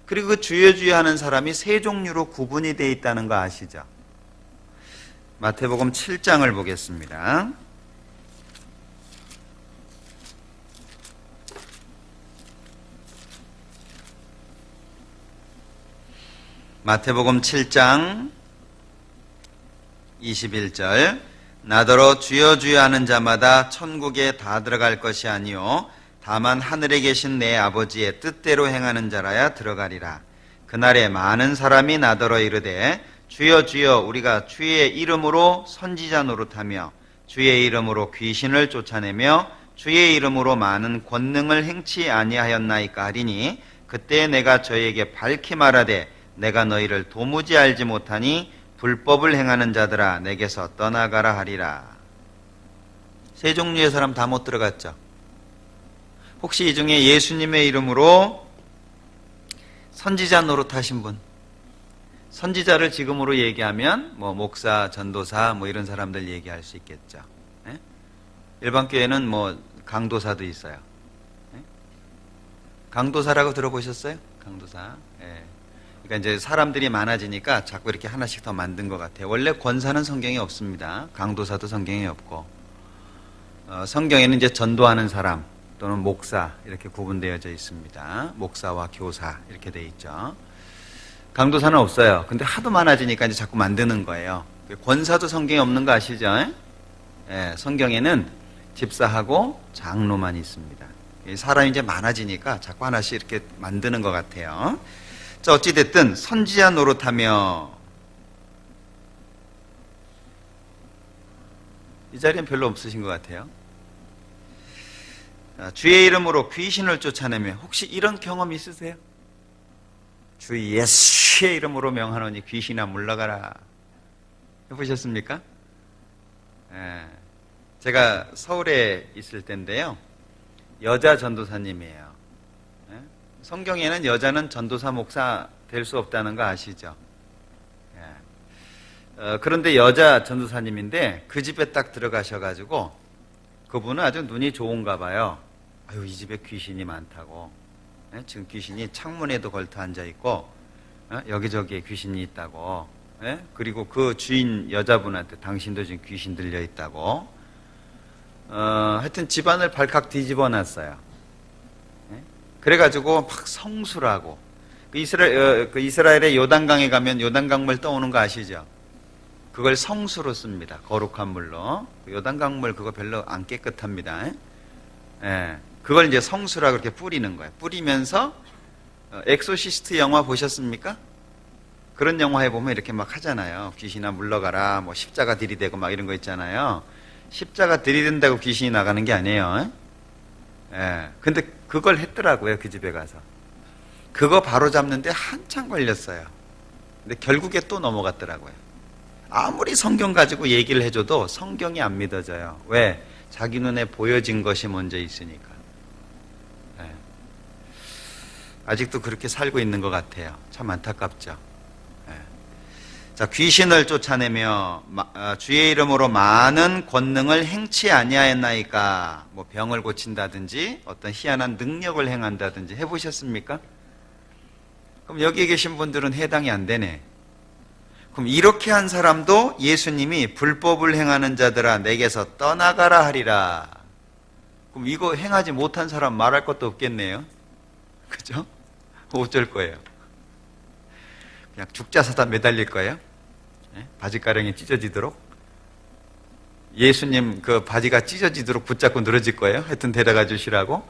그리고 그 주여 주여 하는 사람이 세 종류로 구분이 되어 있다는 거 아시죠? 마태복음 7장을 보겠습니다. 마태복음 7장 21절 나더러 주여 주여 하는 자마다 천국에 다 들어갈 것이 아니요 다만 하늘에 계신 내 아버지의 뜻대로 행하는 자라야 들어가리라. 그날에 많은 사람이 나더러 이르되 주여 주여 우리가 주의 이름으로 선지자 노릇하며 주의 이름으로 귀신을 쫓아내며 주의 이름으로 많은 권능을 행치 아니하였나이까 하리니 그때 내가 저에게 밝히 말하되 내가 너희를 도무지 알지 못하니 불법을 행하는 자들아 내게서 떠나가라 하리라. 세 종류의 사람 다 못 들어갔죠. 혹시 이 중에 예수님의 이름으로 선지자 노릇하신 분, 선지자를 지금으로 얘기하면 목사, 전도사 이런 사람들 얘기할 수 있겠죠. 일반 교회는 강도사도 있어요. 강도사라고 들어보셨어요? 강도사. 그러니까 이제 사람들이 많아지니까 자꾸 이렇게 하나씩 더 만든 것 같아요. 원래 권사는 성경에 없습니다. 강도사도 성경에 없고, 성경에는 이제 전도하는 사람 또는 목사 이렇게 구분되어져 있습니다. 목사와 교사 이렇게 돼 있죠. 강도사는 없어요. 근데 하도 많아지니까 이제 자꾸 만드는 거예요. 권사도 성경에 없는 거 아시죠? 성경에는 집사하고 장로만 있습니다. 사람이 이제 많아지니까 자꾸 하나씩 이렇게 만드는 것 같아요. 자, 어찌됐든 선지자 노릇하며, 이 자리엔 별로 없으신 것 같아요. 주의 이름으로 귀신을 쫓아내며, 혹시 이런 경험 있으세요? 주 예수의 이름으로 명하노니 귀신아 물러가라. 해보셨습니까? 제가 서울에 있을 때인데요, 여자 전도사님이에요. 성경에는 여자는 전도사, 목사 될 수 없다는 거 아시죠? 그런데 여자 전도사님인데 그 집에 딱 들어가셔가지고 그분은 아주 눈이 좋은가 봐요. 아유, 이 집에 귀신이 많다고. 지금 귀신이 창문에도 걸터 앉아있고 여기저기에 귀신이 있다고. 그리고 그 주인 여자분한테 당신도 지금 귀신 들려있다고. 하여튼 집안을 발칵 뒤집어 놨어요. 그래가지고 막 성수라고. 그 이스라엘의 요단강에 가면 요단강물 떠오는 거 아시죠? 그걸 성수로 씁니다. 거룩한 물로. 요단강물 그거 별로 안 깨끗합니다. 그걸 이제 성수라고 그렇게 뿌리는 거예요. 뿌리면서 엑소시스트 영화 보셨습니까? 그런 영화에 보면 이렇게 막 하잖아요. 귀신아 물러가라, 십자가 들이대고 막 이런 거 있잖아요. 십자가 들이댄다고 귀신이 나가는 게 아니에요. 근데 그걸 했더라고요. 그 집에 가서. 그거 바로 잡는데 한참 걸렸어요. 근데 결국에 또 넘어갔더라고요. 아무리 성경 가지고 얘기를 해줘도 성경이 안 믿어져요. 왜? 자기 눈에 보여진 것이 먼저 있으니까. 아직도 그렇게 살고 있는 것 같아요. 참 안타깝죠. 자, 귀신을 쫓아내며 주의 이름으로 많은 권능을 행치 아니하였나이까. 병을 고친다든지 어떤 희한한 능력을 행한다든지 해보셨습니까? 그럼 여기 계신 분들은 해당이 안 되네. 그럼 이렇게 한 사람도 예수님이 불법을 행하는 자들아 내게서 떠나가라 하리라. 그럼 이거 행하지 못한 사람 말할 것도 없겠네요. 그죠? 어쩔 거예요? 그냥 죽자사다 매달릴 거예요? 바지가랑이 찢어지도록? 예수님 그 바지가 찢어지도록 붙잡고 늘어질 거예요? 하여튼 데려가 주시라고?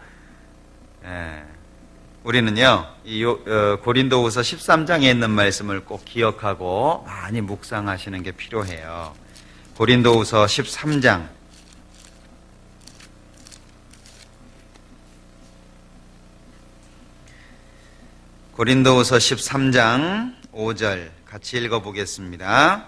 우리는요, 고린도후서 13장에 있는 말씀을 꼭 기억하고 많이 묵상하시는 게 필요해요. 고린도후서 13장. 고린도후서 13장 5절 같이 읽어보겠습니다.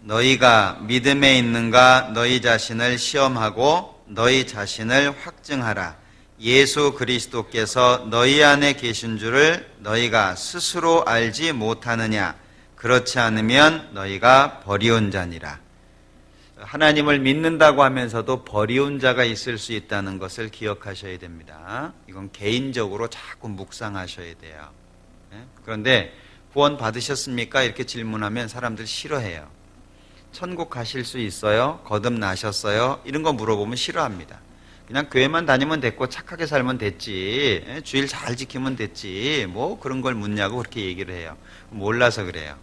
너희가 믿음에 있는가 너희 자신을 시험하고 너희 자신을 확증하라. 예수 그리스도께서 너희 안에 계신 줄을 너희가 스스로 알지 못하느냐. 그렇지 않으면 너희가 버리운 자니라. 하나님을 믿는다고 하면서도 버리운 자가 있을 수 있다는 것을 기억하셔야 됩니다. 이건 개인적으로 자꾸 묵상하셔야 돼요. 그런데 구원 받으셨습니까? 이렇게 질문하면 사람들 싫어해요. 천국 가실 수 있어요? 거듭나셨어요? 이런 거 물어보면 싫어합니다. 그냥 교회만 다니면 됐고 착하게 살면 됐지, 주일 잘 지키면 됐지, 뭐 그런 걸 묻냐고 그렇게 얘기를 해요. 몰라서 그래요.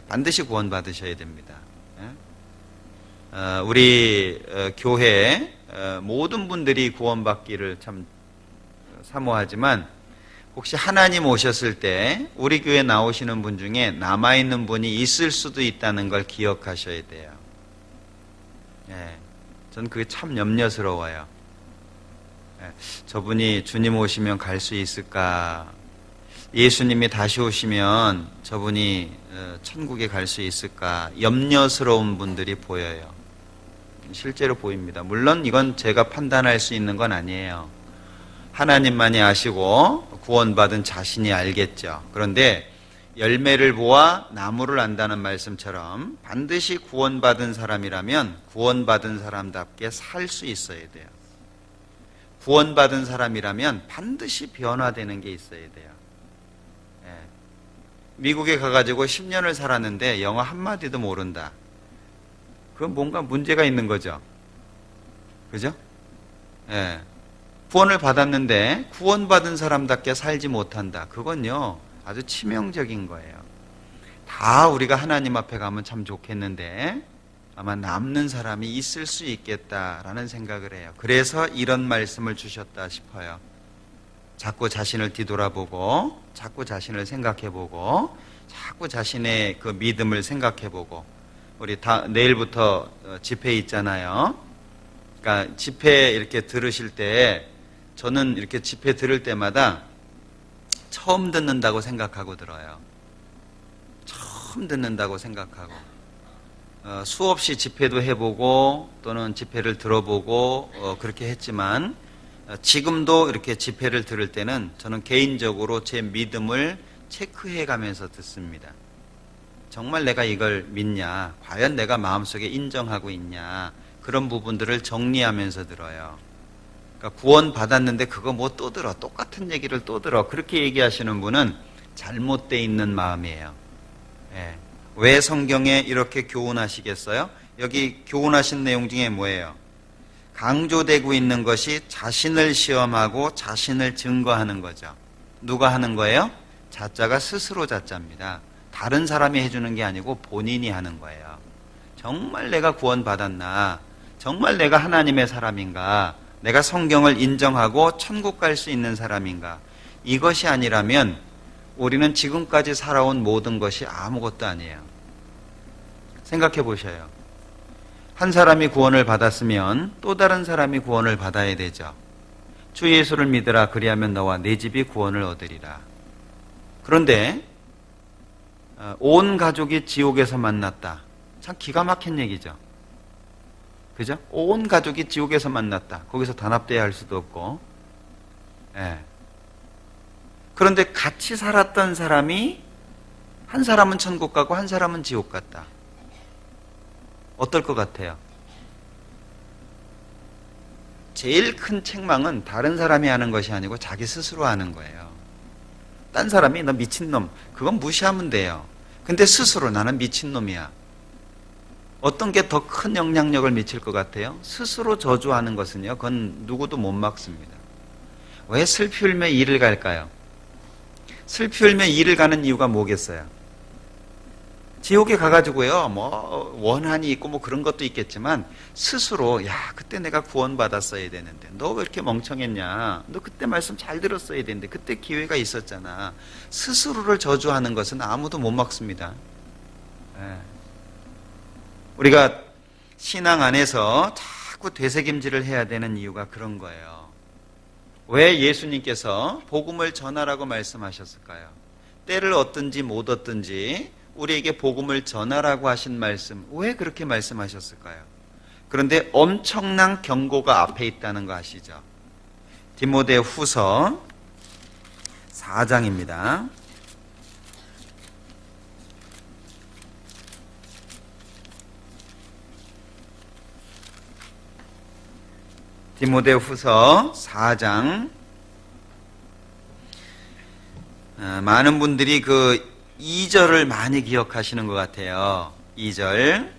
반드시 구원 받으셔야 됩니다. 우리 교회 모든 분들이 구원받기를 참 사모하지만 혹시 하나님 오셨을 때 우리 교회 나오시는 분 중에 남아있는 분이 있을 수도 있다는 걸 기억하셔야 돼요. 전 그게 참 염려스러워요. 저분이 주님 오시면 갈 수 있을까? 예수님이 다시 오시면 저분이 천국에 갈 수 있을까? 염려스러운 분들이 보여요. 실제로 보입니다. 물론 이건 제가 판단할 수 있는 건 아니에요. 하나님만이 아시고 구원받은 자신이 알겠죠. 그런데 열매를 보아 나무를 안다는 말씀처럼 반드시 구원받은 사람이라면 구원받은 사람답게 살 수 있어야 돼요. 구원받은 사람이라면 반드시 변화되는 게 있어야 돼요. 미국에 가가지고 10년을 살았는데 영어 한마디도 모른다. 그건 뭔가 문제가 있는 거죠. 그죠? 구원을 받았는데 구원받은 사람답게 살지 못한다. 그건요, 아주 치명적인 거예요. 다 우리가 하나님 앞에 가면 참 좋겠는데 아마 남는 사람이 있을 수 있겠다라는 생각을 해요. 그래서 이런 말씀을 주셨다 싶어요. 자꾸 자신을 뒤돌아보고 자꾸 자신을 생각해보고 자꾸 자신의 그 믿음을 생각해보고 우리 내일부터 집회 있잖아요. 그러니까 집회 이렇게 들으실 때 저는 이렇게 집회 들을 때마다 처음 듣는다고 생각하고 들어요. 처음 듣는다고 생각하고 수없이 집회도 해보고 또는 집회를 들어보고 그렇게 했지만 지금도 이렇게 집회를 들을 때는 저는 개인적으로 제 믿음을 체크해 가면서 듣습니다. 정말 내가 이걸 믿냐? 과연 내가 마음속에 인정하고 있냐? 그런 부분들을 정리하면서 들어요. 그러니까 구원 받았는데 그거 뭐 또 들어? 똑같은 얘기를 또 들어? 그렇게 얘기하시는 분은 잘못되어 있는 마음이에요. 왜 성경에 이렇게 교훈하시겠어요? 여기 교훈하신 내용 중에 뭐예요? 강조되고 있는 것이 자신을 시험하고 자신을 증거하는 거죠. 누가 하는 거예요? 자자가 스스로 자자입니다. 다른 사람이 해주는 게 아니고 본인이 하는 거예요. 정말 내가 구원받았나? 정말 내가 하나님의 사람인가? 내가 성경을 인정하고 천국 갈 수 있는 사람인가? 이것이 아니라면 우리는 지금까지 살아온 모든 것이 아무것도 아니에요. 생각해 보셔요. 한 사람이 구원을 받았으면 또 다른 사람이 구원을 받아야 되죠. 주 예수를 믿으라. 그리하면 너와 내 집이 구원을 얻으리라. 그런데 온 가족이 지옥에서 만났다. 참 기가 막힌 얘기죠. 그죠? 온 가족이 지옥에서 만났다. 거기서 단합돼야 할 수도 없고. 그런데 같이 살았던 사람이 한 사람은 천국 가고 한 사람은 지옥 갔다. 어떨 것 같아요? 제일 큰 책망은 다른 사람이 하는 것이 아니고 자기 스스로 하는 거예요. 딴 사람이 너 미친놈, 그건 무시하면 돼요. 근데 스스로 나는 미친놈이야. 어떤 게 더 큰 영향력을 미칠 것 같아요? 스스로 저주하는 것은요, 그건 누구도 못 막습니다. 왜 슬피 울며 이를 갈까요? 슬피 울며 이를 가는 이유가 뭐겠어요? 지옥에 가가지고요, 뭐 원한이 있고 뭐 그런 것도 있겠지만 스스로 야, 그때 내가 구원받았어야 되는데 너 왜 이렇게 멍청했냐, 너 그때 말씀 잘 들었어야 되는데 그때 기회가 있었잖아. 스스로를 저주하는 것은 아무도 못 막습니다. 예. 우리가 신앙 안에서 자꾸 되새김질을 해야 되는 이유가 그런 거예요. 왜 예수님께서 복음을 전하라고 말씀하셨을까요? 때를 얻든지 못 얻든지 우리에게 복음을 전하라고 하신 말씀, 왜 그렇게 말씀하셨을까요? 그런데 엄청난 경고가 앞에 있다는 거 아시죠? 디모데 후서 4장입니다. 디모데 후서 4장. 많은 분들이 그 2절을 많이 기억하시는 것 같아요. 2절.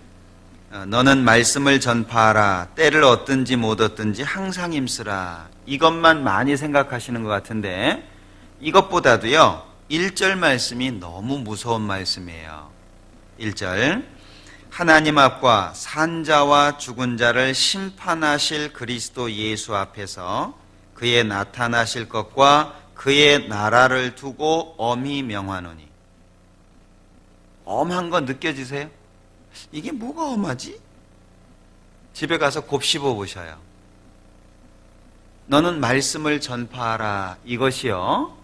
너는 말씀을 전파하라. 때를 얻든지 못 얻든지 항상 힘쓰라. 이것만 많이 생각하시는 것 같은데 이것보다도요 1절 말씀이 너무 무서운 말씀이에요. 1절. 하나님 앞과 산자와 죽은 자를 심판하실 그리스도 예수 앞에서 그의 나타나실 것과 그의 나라를 두고 엄히 명하노니. 엄한 거 느껴지세요? 이게 뭐가 엄하지? 집에 가서 곱씹어 보셔요. 너는 말씀을 전파하라. 이것이요,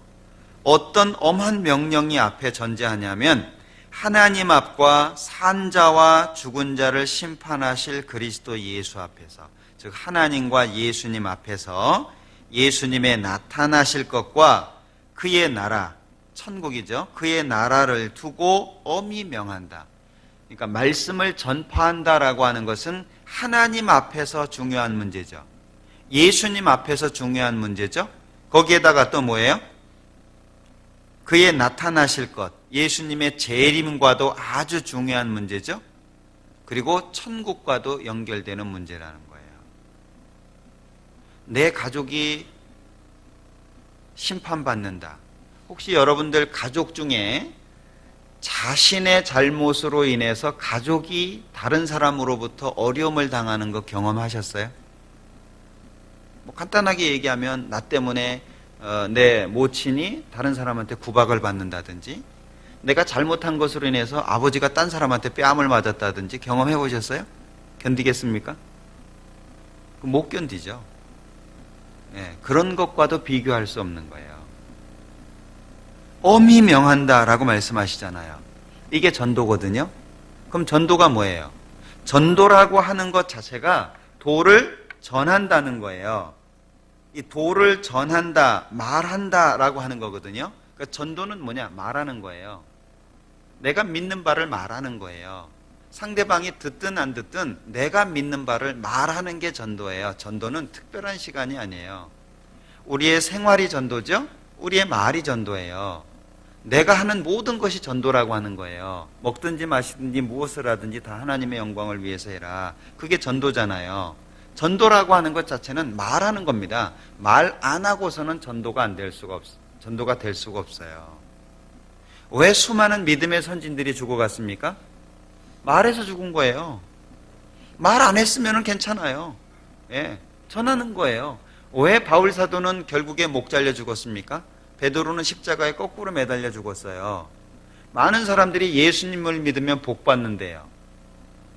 어떤 엄한 명령이 앞에 전제하냐면 하나님 앞과 산자와 죽은 자를 심판하실 그리스도 예수 앞에서, 즉 하나님과 예수님 앞에서 예수님의 나타나실 것과 그의 나라, 천국이죠. 그의 나라를 두고 엄히 명한다. 그러니까 말씀을 전파한다라고 하는 것은 하나님 앞에서 중요한 문제죠. 예수님 앞에서 중요한 문제죠. 거기에다가 또 뭐예요? 그의 나타나실 것, 예수님의 재림과도 아주 중요한 문제죠. 그리고 천국과도 연결되는 문제라는 거예요. 내 가족이 심판받는다. 혹시 여러분들 가족 중에 자신의 잘못으로 인해서 가족이 다른 사람으로부터 어려움을 당하는 거 경험하셨어요? 뭐 간단하게 얘기하면 나 때문에 내 모친이 다른 사람한테 구박을 받는다든지, 내가 잘못한 것으로 인해서 아버지가 딴 사람한테 뺨을 맞았다든지 경험해 보셨어요? 견디겠습니까? 못 견디죠. 예, 그런 것과도 비교할 수 없는 거예요. 엄히 명한다라고 말씀하시잖아요. 이게 전도거든요. 그럼 전도가 뭐예요? 전도라고 하는 것 자체가 도를 전한다는 거예요. 이 도를 전한다, 말한다라고 하는 거거든요. 그러니까 전도는 뭐냐? 말하는 거예요. 내가 믿는 바를 말하는 거예요. 상대방이 듣든 안 듣든 내가 믿는 바를 말하는 게 전도예요. 전도는 특별한 시간이 아니에요. 우리의 생활이 전도죠? 우리의 말이 전도예요. 내가 하는 모든 것이 전도라고 하는 거예요. 먹든지 마시든지 무엇을 하든지 다 하나님의 영광을 위해서 해라. 그게 전도잖아요. 전도라고 하는 것 자체는 말하는 겁니다. 말 안 하고서는 전도가 될 수가 없어요. 왜 수많은 믿음의 선진들이 죽어갔습니까? 말해서 죽은 거예요. 말 안 했으면 괜찮아요. 예, 전하는 거예요. 왜 바울 사도는 결국에 목 잘려 죽었습니까? 베드로는 십자가에 거꾸로 매달려 죽었어요. 많은 사람들이 예수님을 믿으면 복 받는데요.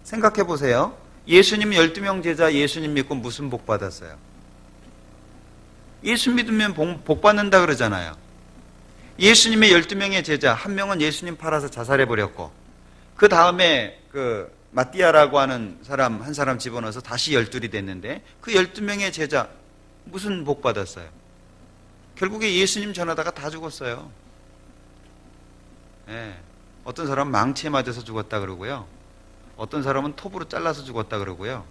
생각해 보세요. 예수님 12명 제자 예수님 믿고 무슨 복 받았어요? 예수 믿으면 복 받는다 그러잖아요. 예수님의 12명의 제자 한 명은 예수님 팔아서 자살해 버렸고, 그 다음에 그 마띠아라고 하는 사람 한 사람 집어넣어서 다시 12이 됐는데 그 12명의 제자 무슨 복 받았어요? 결국에 예수님 전하다가 다 죽었어요. 예. 어떤 사람은 망치에 맞아서 죽었다 그러고요. 어떤 사람은 톱으로 잘라서 죽었다 그러고요.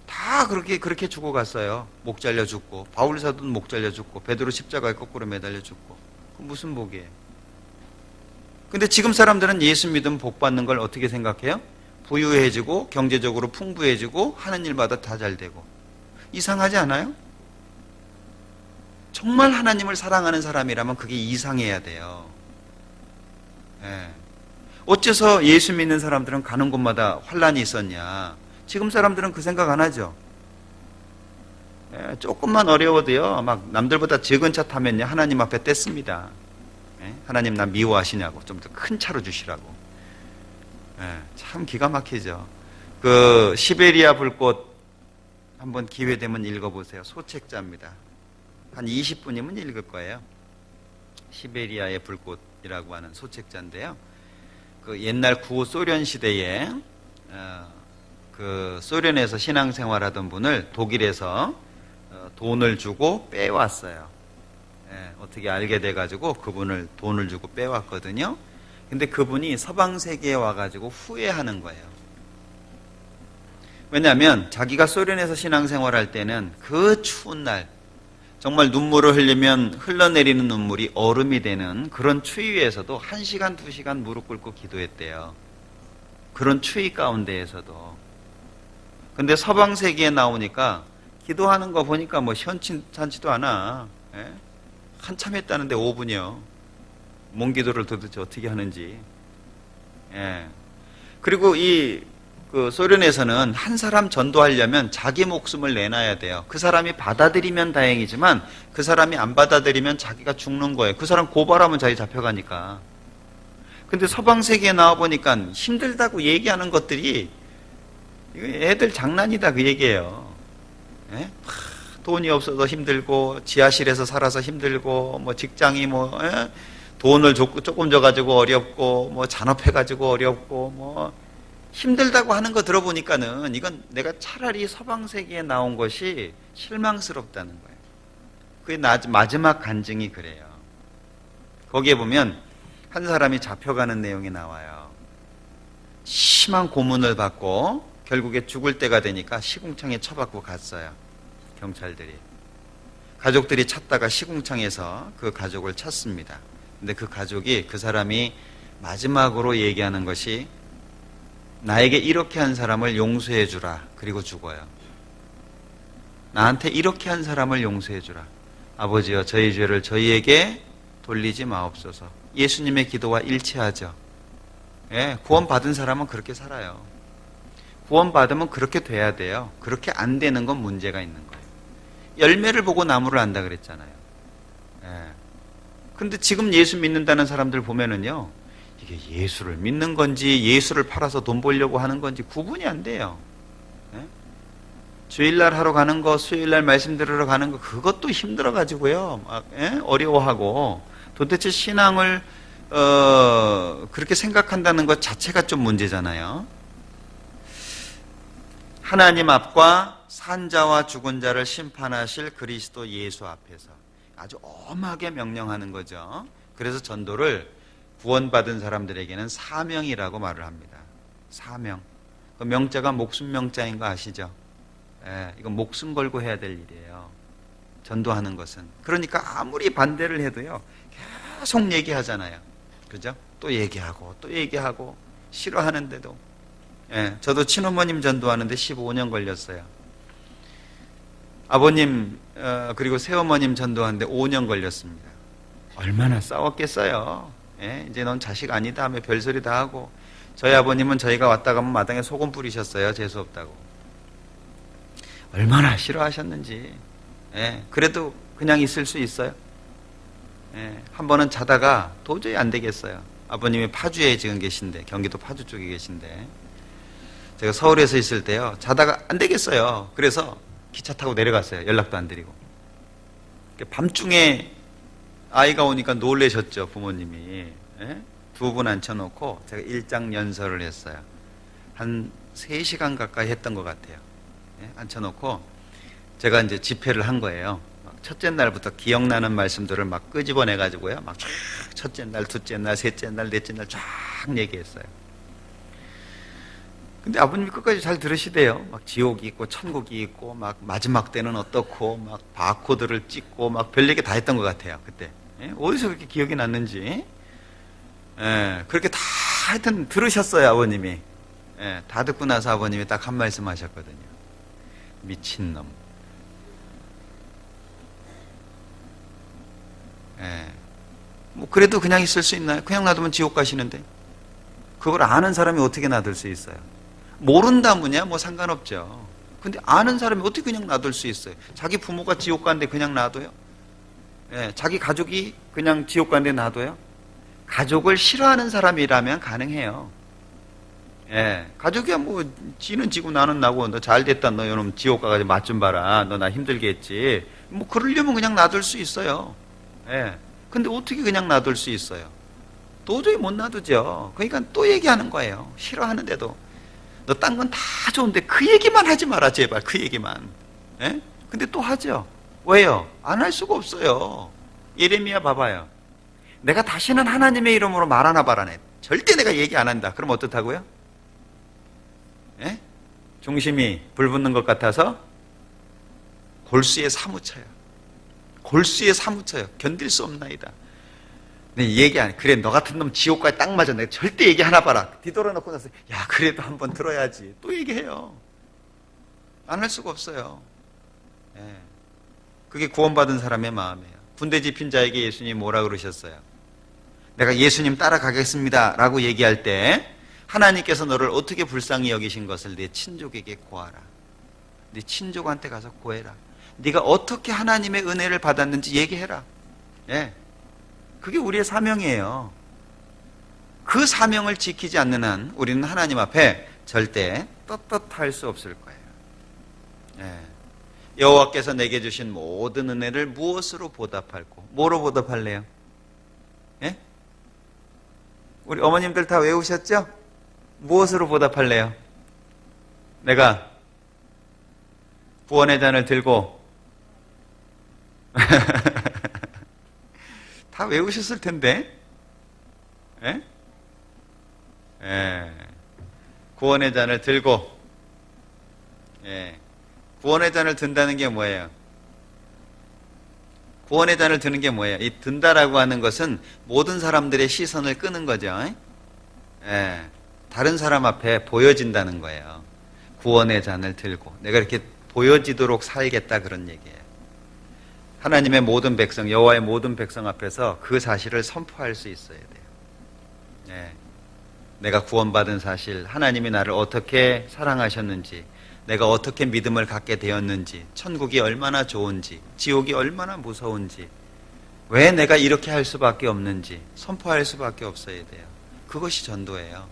다 그렇게 죽어갔어요. 목 잘려 죽고, 바울 사도는 목 잘려 죽고, 베드로 십자가에 거꾸로 매달려 죽고. 그 무슨 복이에요? 근데 지금 사람들은 예수 믿으면 복 받는 걸 어떻게 생각해요? 부유해지고 경제적으로 풍부해지고 하는 일마다 다 잘 되고. 이상하지 않아요? 정말 하나님을 사랑하는 사람이라면 그게 이상해야 돼요. 예. 어째서 예수 믿는 사람들은 가는 곳마다 환란이 있었냐? 지금 사람들은 그 생각 안 하죠. 예, 조금만 어려워도요, 막 남들보다 적은 차 타면요, 하나님 앞에 뗐습니다. 예, 하나님 나 미워하시냐고, 좀 더 큰 차로 주시라고. 예, 참 기가 막히죠. 그 시베리아 불꽃 한번 기회 되면 읽어보세요. 소책자입니다. 한 20분이면 읽을 거예요. 시베리아의 불꽃이라고 하는 소책자인데요. 그 옛날 구소련 시대에 그 소련에서 신앙생활하던 분을 독일에서 돈을 주고 빼왔어요. 예, 어떻게 알게 돼가지고 그분을 돈을 주고 빼왔거든요. 근데 그분이 서방 세계에 와가지고 후회하는 거예요. 왜냐하면 자기가 소련에서 신앙생활할 때는 그 추운 날 정말 눈물을 흘리면 흘러내리는 눈물이 얼음이 되는 그런 추위에서도 1시간, 2시간 무릎 꿇고 기도했대요. 그런 추위 가운데에서도. 근데 서방 세계에 나오니까 기도하는 거 보니까 뭐 시원찮지도 않아. 예? 한참 했다는데 5분이요. 몸 기도를 도대체 어떻게 하는지. 예. 그리고 그 소련에서는 한 사람 전도하려면 자기 목숨을 내놔야 돼요. 그 사람이 받아들이면 다행이지만 그 사람이 안 받아들이면 자기가 죽는 거예요. 그 사람 고발하면 자기 잡혀가니까. 근데 서방 세계에 나와보니까 힘들다고 얘기하는 것들이 애들 장난이다 그 얘기예요. 예? 돈이 없어서 힘들고 지하실에서 살아서 힘들고 뭐 직장이 뭐 예? 돈을 조금 줘가지고 어렵고 뭐 잔업해가지고 어렵고 뭐 힘들다고 하는 거 들어보니까는 이건 내가 차라리 서방 세계에 나온 것이 실망스럽다는 거예요. 그게 마지막 간증이 그래요. 거기에 보면 한 사람이 잡혀가는 내용이 나와요. 심한 고문을 받고 결국에 죽을 때가 되니까 시궁창에 처박고 갔어요. 경찰들이. 가족들이 찾다가 시궁창에서 그 가족을 찾습니다. 근데 그 가족이 그 사람이 마지막으로 얘기하는 것이 나에게 이렇게 한 사람을 용서해 주라. 그리고 죽어요. 나한테 이렇게 한 사람을 용서해 주라. 아버지여 저희 죄를 저희에게 돌리지 마옵소서. 예수님의 기도와 일치하죠. 예, 구원받은 사람은 그렇게 살아요. 구원받으면 그렇게 돼야 돼요. 그렇게 안 되는 건 문제가 있는 거예요. 열매를 보고 나무를 안다 그랬잖아요. 예. 근데 지금 예수 믿는다는 사람들 보면은요, 이게 예수를 믿는 건지 예수를 팔아서 돈 벌려고 하는 건지 구분이 안 돼요. 예? 주일날 하러 가는 거, 수요일날 말씀 들으러 가는 거, 그것도 힘들어가지고요. 막, 예? 어려워하고 도대체 신앙을 그렇게 생각한다는 것 자체가 좀 문제잖아요. 하나님 앞과 산자와 죽은 자를 심판하실 그리스도 예수 앞에서 아주 엄하게 명령하는 거죠. 그래서 전도를 구원받은 사람들에게는 사명이라고 말을 합니다. 사명. 그 명자가 목숨 명자인 거 아시죠? 예, 이건 목숨 걸고 해야 될 일이에요. 전도하는 것은. 그러니까 아무리 반대를 해도요, 계속 얘기하잖아요. 그죠? 또 얘기하고, 또 얘기하고, 싫어하는데도. 예, 저도 친어머님 전도하는데 15년 걸렸어요. 아버님, 그리고 새어머님 전도하는데 5년 걸렸습니다. 얼마나 싸웠겠어요? 예, 이제 넌 자식 아니다 하며 별소리 다 하고, 저희 아버님은 저희가 왔다 가면 마당에 소금 뿌리셨어요. 재수없다고. 얼마나 싫어하셨는지. 예, 그래도 그냥 있을 수 있어요. 예, 한 번은 자다가 도저히 안 되겠어요. 아버님이 파주에 지금 계신데, 경기도 파주 쪽에 계신데, 제가 서울에서 있을 때요, 자다가 안 되겠어요. 그래서 기차 타고 내려갔어요. 연락도 안 드리고. 밤중에 아이가 오니까 놀라셨죠, 부모님이. 예? 2분 앉혀놓고 제가 일장 연설을 했어요. 한 3시간 가까이 했던 것 같아요. 예? 앉혀놓고 제가 이제 집회를 한 거예요. 첫째 날부터 기억나는 말씀들을 막 끄집어내가지고요. 막 쫙 첫째 날, 둘째 날, 셋째 날, 넷째 날 쫙 얘기했어요. 근데 아버님이 끝까지 잘 들으시대요. 막 지옥이 있고 천국이 있고 막 마지막 때는 어떻고 막 바코드를 찍고 막 별 얘기 다 했던 것 같아요. 그때. 예? 어디서 그렇게 기억이 났는지. 예, 그렇게 다 하여튼 들으셨어요, 아버님이. 예, 다 듣고 나서 아버님이 딱 한 말씀 하셨거든요. 미친놈. 예, 뭐 그래도 그냥 있을 수 있나요? 그냥 놔두면 지옥 가시는데. 그걸 아는 사람이 어떻게 놔둘 수 있어요? 모른다면야 뭐 상관없죠. 근데 아는 사람이 어떻게 그냥 놔둘 수 있어요? 자기 부모가 지옥 가는데 그냥 놔둬요? 예, 자기 가족이 그냥 지옥 가는데 놔둬요? 가족을 싫어하는 사람이라면 가능해요. 예, 가족이야 뭐 지는 지고 나는 나고 너 잘됐다 너 이놈 지옥 가가지고 맛 좀 봐라 너 나 힘들게 했지 뭐 그러려면 그냥 놔둘 수 있어요. 예, 근데 어떻게 그냥 놔둘 수 있어요? 도저히 못 놔두죠. 그러니까 또 얘기하는 거예요. 싫어하는데도 너 딴 건 다 좋은데 그 얘기만 하지 마라 제발 그 얘기만. 예? 근데 또 하죠. 왜요? 안 할 수가 없어요. 예레미야 봐봐요. 내가 다시는 하나님의 이름으로 말 하나 바라네. 절대 내가 얘기 안 한다. 그럼 어떻다고요? 예? 중심이 불 붙는 것 같아서 골수에 사무쳐요. 골수에 사무쳐요. 견딜 수 없나이다. 네, 얘기 안 해. 그래, 너 같은 놈 지옥까지 딱 맞아. 내가 절대 얘기 하나 봐라. 뒤돌아놓고 나서, 야, 그래도 한번 들어야지. 또 얘기해요. 안 할 수가 없어요. 예. 그게 구원받은 사람의 마음이에요. 군대 집힌 자에게 예수님이 뭐라 그러셨어요? 내가 예수님 따라가겠습니다. 라고 얘기할 때, 하나님께서 너를 어떻게 불쌍히 여기신 것을 네 친족에게 고하라. 네 친족한테 가서 고해라. 네가 어떻게 하나님의 은혜를 받았는지 얘기해라. 예. 그게 우리의 사명이에요. 그 사명을 지키지 않는 한 우리는 하나님 앞에 절대 떳떳할 수 없을 거예요. 예. 여호와께서 내게 주신 모든 은혜를 무엇으로 보답할고 뭐로 보답할래요? 예? 우리 어머님들 다 외우셨죠? 무엇으로 보답할래요? 내가 구원의 잔을 들고 다 외우셨을 텐데, 예? 예. 구원의 잔을 들고, 예. 구원의 잔을 든다는 게 뭐예요? 구원의 잔을 드는 게 뭐예요? 이 든다라고 하는 것은 모든 사람들의 시선을 끄는 거죠. 예. 다른 사람 앞에 보여진다는 거예요. 구원의 잔을 들고. 내가 이렇게 보여지도록 살겠다 그런 얘기예요. 하나님의 모든 백성, 여호와의 모든 백성 앞에서 그 사실을 선포할 수 있어야 돼요. 예. 내가 구원받은 사실, 하나님이 나를 어떻게 사랑하셨는지, 내가 어떻게 믿음을 갖게 되었는지, 천국이 얼마나 좋은지, 지옥이 얼마나 무서운지, 왜 내가 이렇게 할 수밖에 없는지 선포할 수밖에 없어야 돼요. 그것이 전도예요.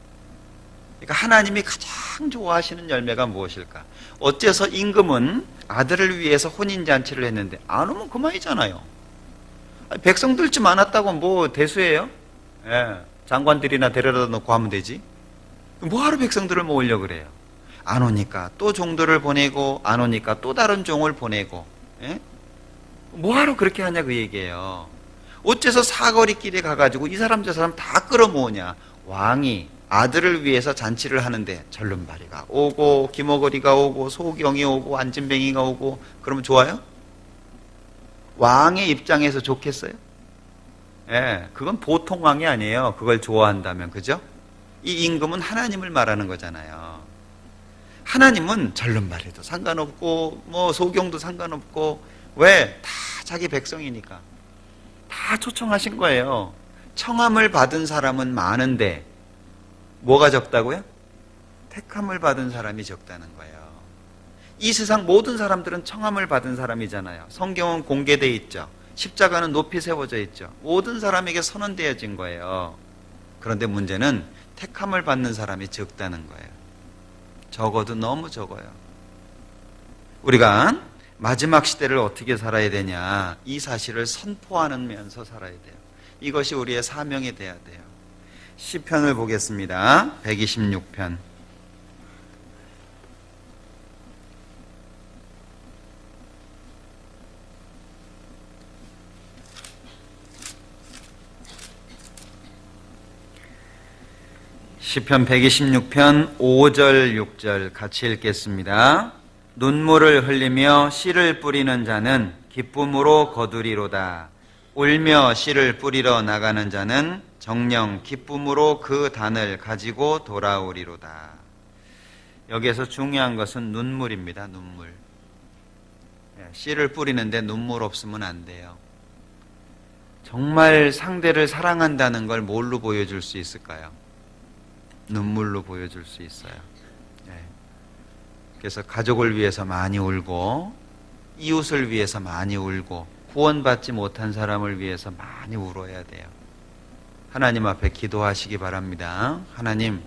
그러니까 하나님이 가장 좋아하시는 열매가 무엇일까? 어째서 임금은 아들을 위해서 혼인잔치를 했는데 안 오면 그만이잖아요. 백성들 좀 많았다고 뭐 대수예요? 예, 장관들이나 데려다 놓고 하면 되지. 뭐하러 백성들을 모으려고 그래요? 안 오니까 또 종들을 보내고 안 오니까 또 다른 종을 보내고. 예? 뭐하러 그렇게 하냐 그 얘기예요. 어째서 사거리 길에 가가지고 이 사람 저 사람 다 끌어모으냐. 왕이 아들을 위해서 잔치를 하는데 절름발이가 오고 김어거리가 오고 소경이 오고 안진뱅이가 오고 그러면 좋아요? 왕의 입장에서 좋겠어요? 예, 그건 보통 왕이 아니에요. 그걸 좋아한다면, 그죠? 이 임금은 하나님을 말하는 거잖아요. 하나님은 절름발이도 상관없고 뭐 소경도 상관없고 왜? 다 자기 백성이니까 다 초청하신 거예요. 청함을 받은 사람은 많은데 뭐가 적다고요? 택함을 받은 사람이 적다는 거예요. 이 세상 모든 사람들은 청함을 받은 사람이잖아요. 성경은 공개되어 있죠. 십자가는 높이 세워져 있죠. 모든 사람에게 선언되어진 거예요. 그런데 문제는 택함을 받는 사람이 적다는 거예요. 적어도 너무 적어요. 우리가 마지막 시대를 어떻게 살아야 되냐, 이 사실을 선포하면서 살아야 돼요. 이것이 우리의 사명이 돼야 돼요. 시편을 보겠습니다. 126편. 시편 126편 5절 6절 같이 읽겠습니다. 눈물을 흘리며 씨를 뿌리는 자는 기쁨으로 거두리로다. 울며 씨를 뿌리러 나가는 자는 정녕 기쁨으로 그 단을 가지고 돌아오리로다. 여기에서 중요한 것은 눈물입니다. 눈물. 씨를 뿌리는데 눈물 없으면 안 돼요. 정말 상대를 사랑한다는 걸 뭘로 보여줄 수 있을까요? 눈물로 보여줄 수 있어요. 그래서 가족을 위해서 많이 울고, 이웃을 위해서 많이 울고, 구원받지 못한 사람을 위해서 많이 울어야 돼요. 하나님 앞에 기도하시기 바랍니다. 하나님,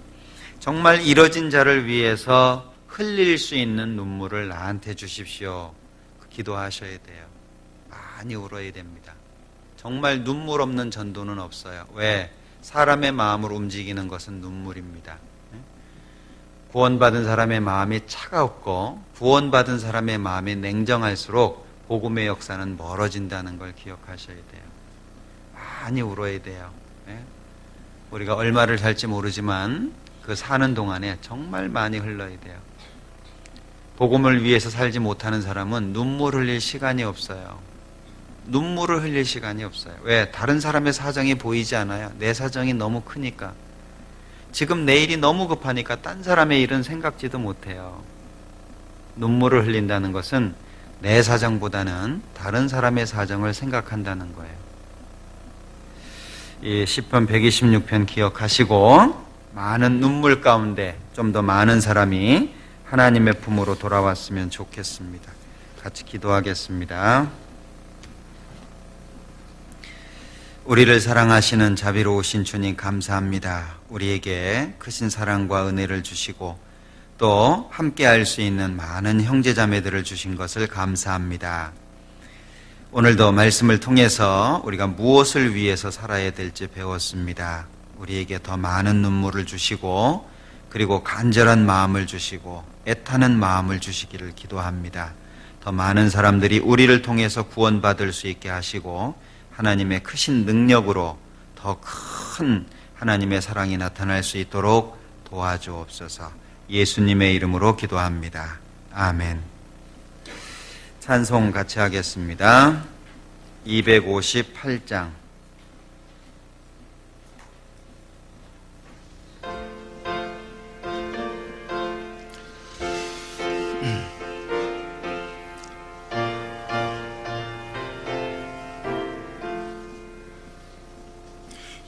정말 이뤄진 자를 위해서 흘릴 수 있는 눈물을 나한테 주십시오. 기도하셔야 돼요. 많이 울어야 됩니다. 정말 눈물 없는 전도는 없어요. 왜? 사람의 마음을 움직이는 것은 눈물입니다. 구원받은 사람의 마음이 차가웠고 구원받은 사람의 마음이 냉정할수록 복음의 역사는 멀어진다는 걸 기억하셔야 돼요. 많이 울어야 돼요. 우리가 얼마를 살지 모르지만 그 사는 동안에 정말 많이 흘러야 돼요. 복음을 위해서 살지 못하는 사람은 눈물 흘릴 시간이 없어요. 눈물을 흘릴 시간이 없어요. 왜? 다른 사람의 사정이 보이지 않아요. 내 사정이 너무 크니까. 지금 내 일이 너무 급하니까 딴 사람의 일은 생각지도 못해요. 눈물을 흘린다는 것은 내 사정보다는 다른 사람의 사정을 생각한다는 거예요. 이 시편 126편 기억하시고 많은 눈물 가운데 좀 더 많은 사람이 하나님의 품으로 돌아왔으면 좋겠습니다. 같이 기도하겠습니다. 우리를 사랑하시는 자비로우신 주님 감사합니다. 우리에게 크신 사랑과 은혜를 주시고 또 함께 할 수 있는 많은 형제자매들을 주신 것을 감사합니다. 오늘도 말씀을 통해서 우리가 무엇을 위해서 살아야 될지 배웠습니다. 우리에게 더 많은 눈물을 주시고 그리고 간절한 마음을 주시고 애타는 마음을 주시기를 기도합니다. 더 많은 사람들이 우리를 통해서 구원받을 수 있게 하시고 하나님의 크신 능력으로 더 큰 하나님의 사랑이 나타날 수 있도록 도와주옵소서. 예수님의 이름으로 기도합니다. 아멘. 찬송 같이 하겠습니다. 258장.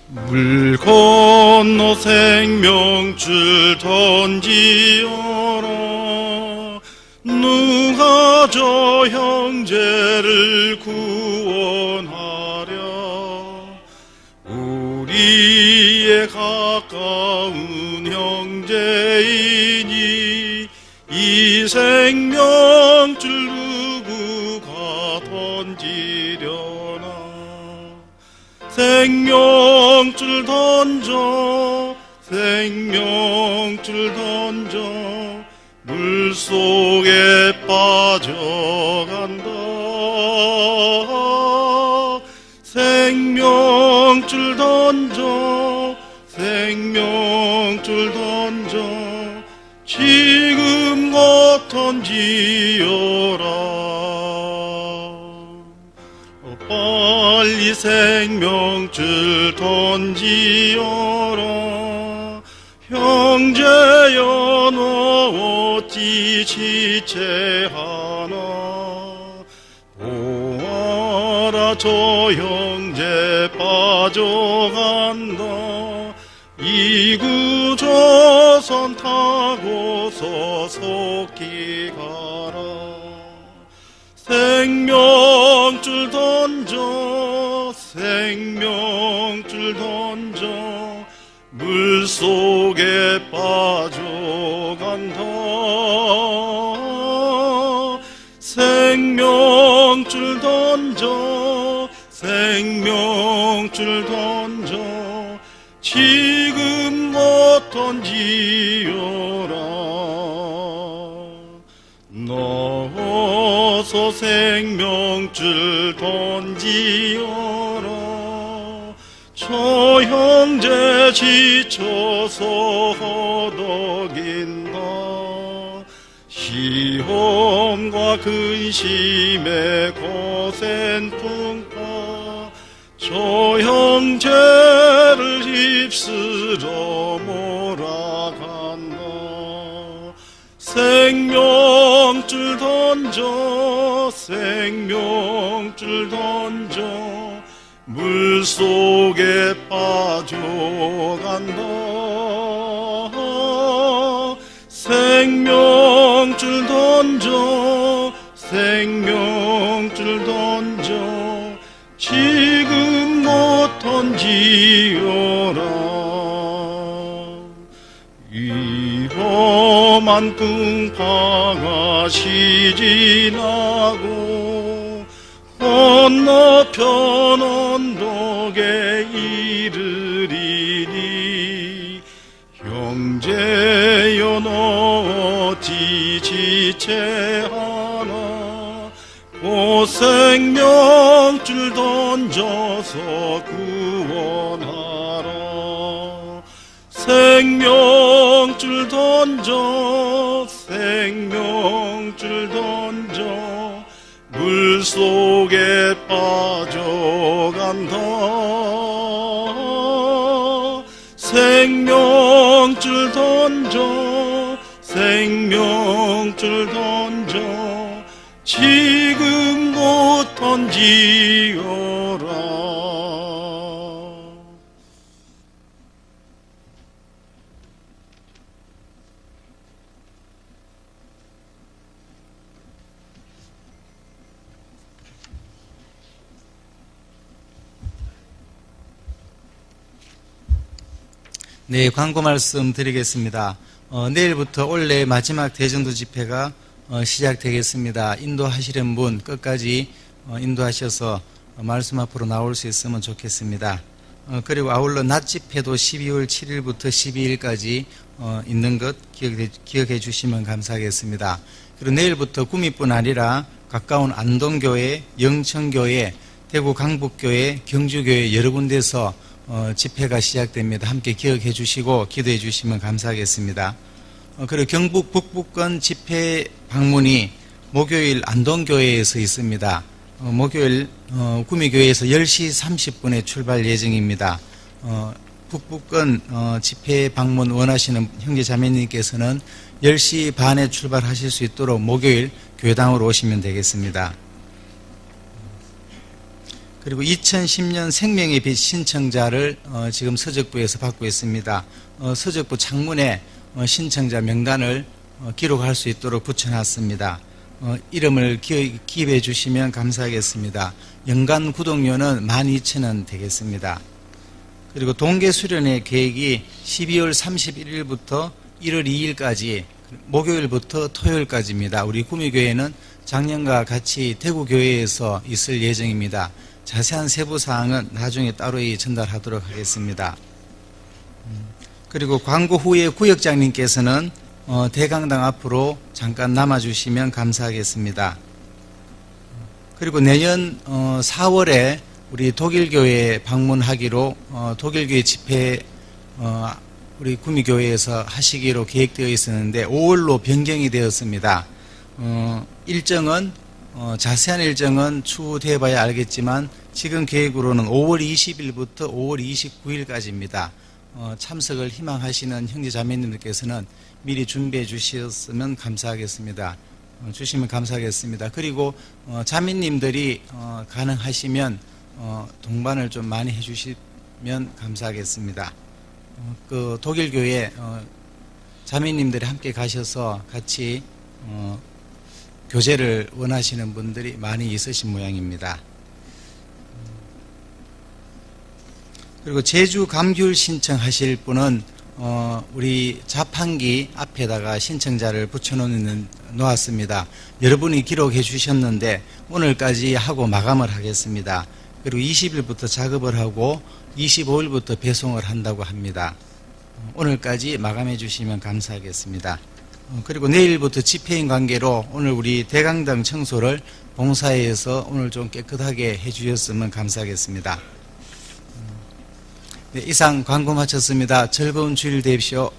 물 건너 생명줄 던지어라. 누가 저 형제를 구원하랴. 우리의 가까운 형제이니 이 생명줄 누구가 던지려나. 생명줄 던져 생명줄 던져 물속에 빠져간다. 생명줄 던져 생명줄 던져 지금껏 던지어라. 빨리 생명줄 던지어라. 형제여 너 어찌 지체하나. 보아라 저 형제 빠져간다. 이구조선 타고서 속히 가라. 생명줄 던져 생명줄 던져 물속에 빠져간다. 생명줄 던져 생명줄 던져 지금 못 던지어라. 넣어서 생명줄 던지어라. 저 형제 지쳐서 허덕인다. 시험과 근심에 거센 풍파 저 형제를 휩쓸어 몰아간다. 생명줄 던져 생명줄 던져 물속에 빠져간다. 생명줄 던져 생명줄 던져 지금 못 던지어라. 위험한 풍파가 시진하고 건너편 언덕에 이르리니 형제여 너 어찌 지체하나. 오 생명줄 던져서 구원하라. 생명줄 던져 생명줄 던져 물속에 빠져간다. 생명줄 던져 생명줄 던져 지금 못 던지어라. 네, 광고 말씀 드리겠습니다. 내일부터 올해 마지막 대전도 집회가 시작되겠습니다. 인도하시는 분 끝까지 인도하셔서 말씀 앞으로 나올 수 있으면 좋겠습니다. 그리고 아울러 낮 집회도 12월 7일부터 12일까지 있는 것 기억해 주시면 감사하겠습니다. 그리고 내일부터 구미뿐 아니라 가까운 안동교회, 영천교회, 대구 강북교회, 경주교회 여러 군데서 집회가 시작됩니다. 함께 기억해 주시고 기도해 주시면 감사하겠습니다. 그리고 경북 북부권 집회 방문이 목요일 안동교회에서 있습니다. 목요일 구미교회에서 10시 30분에 출발 예정입니다. 북부권 집회 방문 원하시는 형제 자매님께서는 10시 반에 출발하실 수 있도록 목요일 교회당으로 오시면 되겠습니다. 그리고 2010년 생명의 빛 신청자를 지금 서적부에서 받고 있습니다. 서적부 창문에 신청자 명단을 기록할 수 있도록 붙여놨습니다. 이름을 기입해 주시면 감사하겠습니다. 연간 구독료는 12,000원 되겠습니다. 그리고 동계 수련회 계획이 12월 31일부터 1월 2일까지 목요일부터 토요일까지입니다. 우리 구미교회는 작년과 같이 대구교회에서 있을 예정입니다. 자세한 세부사항은 나중에 따로 전달하도록 하겠습니다. 그리고 광고 후에 구역장님께서는 대강당 앞으로 잠깐 남아주시면 감사하겠습니다. 그리고 내년 4월에 우리 독일교회 방문하기로 독일교회 집회 우리 구미교회에서 하시기로 계획되어 있었는데 5월로 변경이 되었습니다. 일정은 자세한 일정은 추후되어 봐야 알겠지만 지금 계획으로는 5월 20일부터 5월 29일까지입니다. 참석을 희망하시는 형제 자매님들께서는 미리 준비해 주셨으면 감사하겠습니다. 주시면 감사하겠습니다. 그리고 자매님들이 가능하시면 동반을 좀 많이 해주시면 감사하겠습니다. 그 독일교회 자매님들이 함께 가셔서 같이 교제를 원하시는 분들이 많이 있으신 모양입니다. 그리고 제주 감귤 신청하실 분은 우리 자판기 앞에다가 신청자를 놓았습니다. 여러분이 기록해 주셨는데 오늘까지 하고 마감을 하겠습니다. 그리고 20일부터 작업을 하고 25일부터 배송을 한다고 합니다. 오늘까지 마감해 주시면 감사하겠습니다. 그리고 내일부터 집회인 관계로 오늘 우리 대강당 청소를 봉사회에서 오늘 좀 깨끗하게 해주셨으면 감사하겠습니다. 네, 이상 광고 마쳤습니다. 즐거운 주일 되십시오.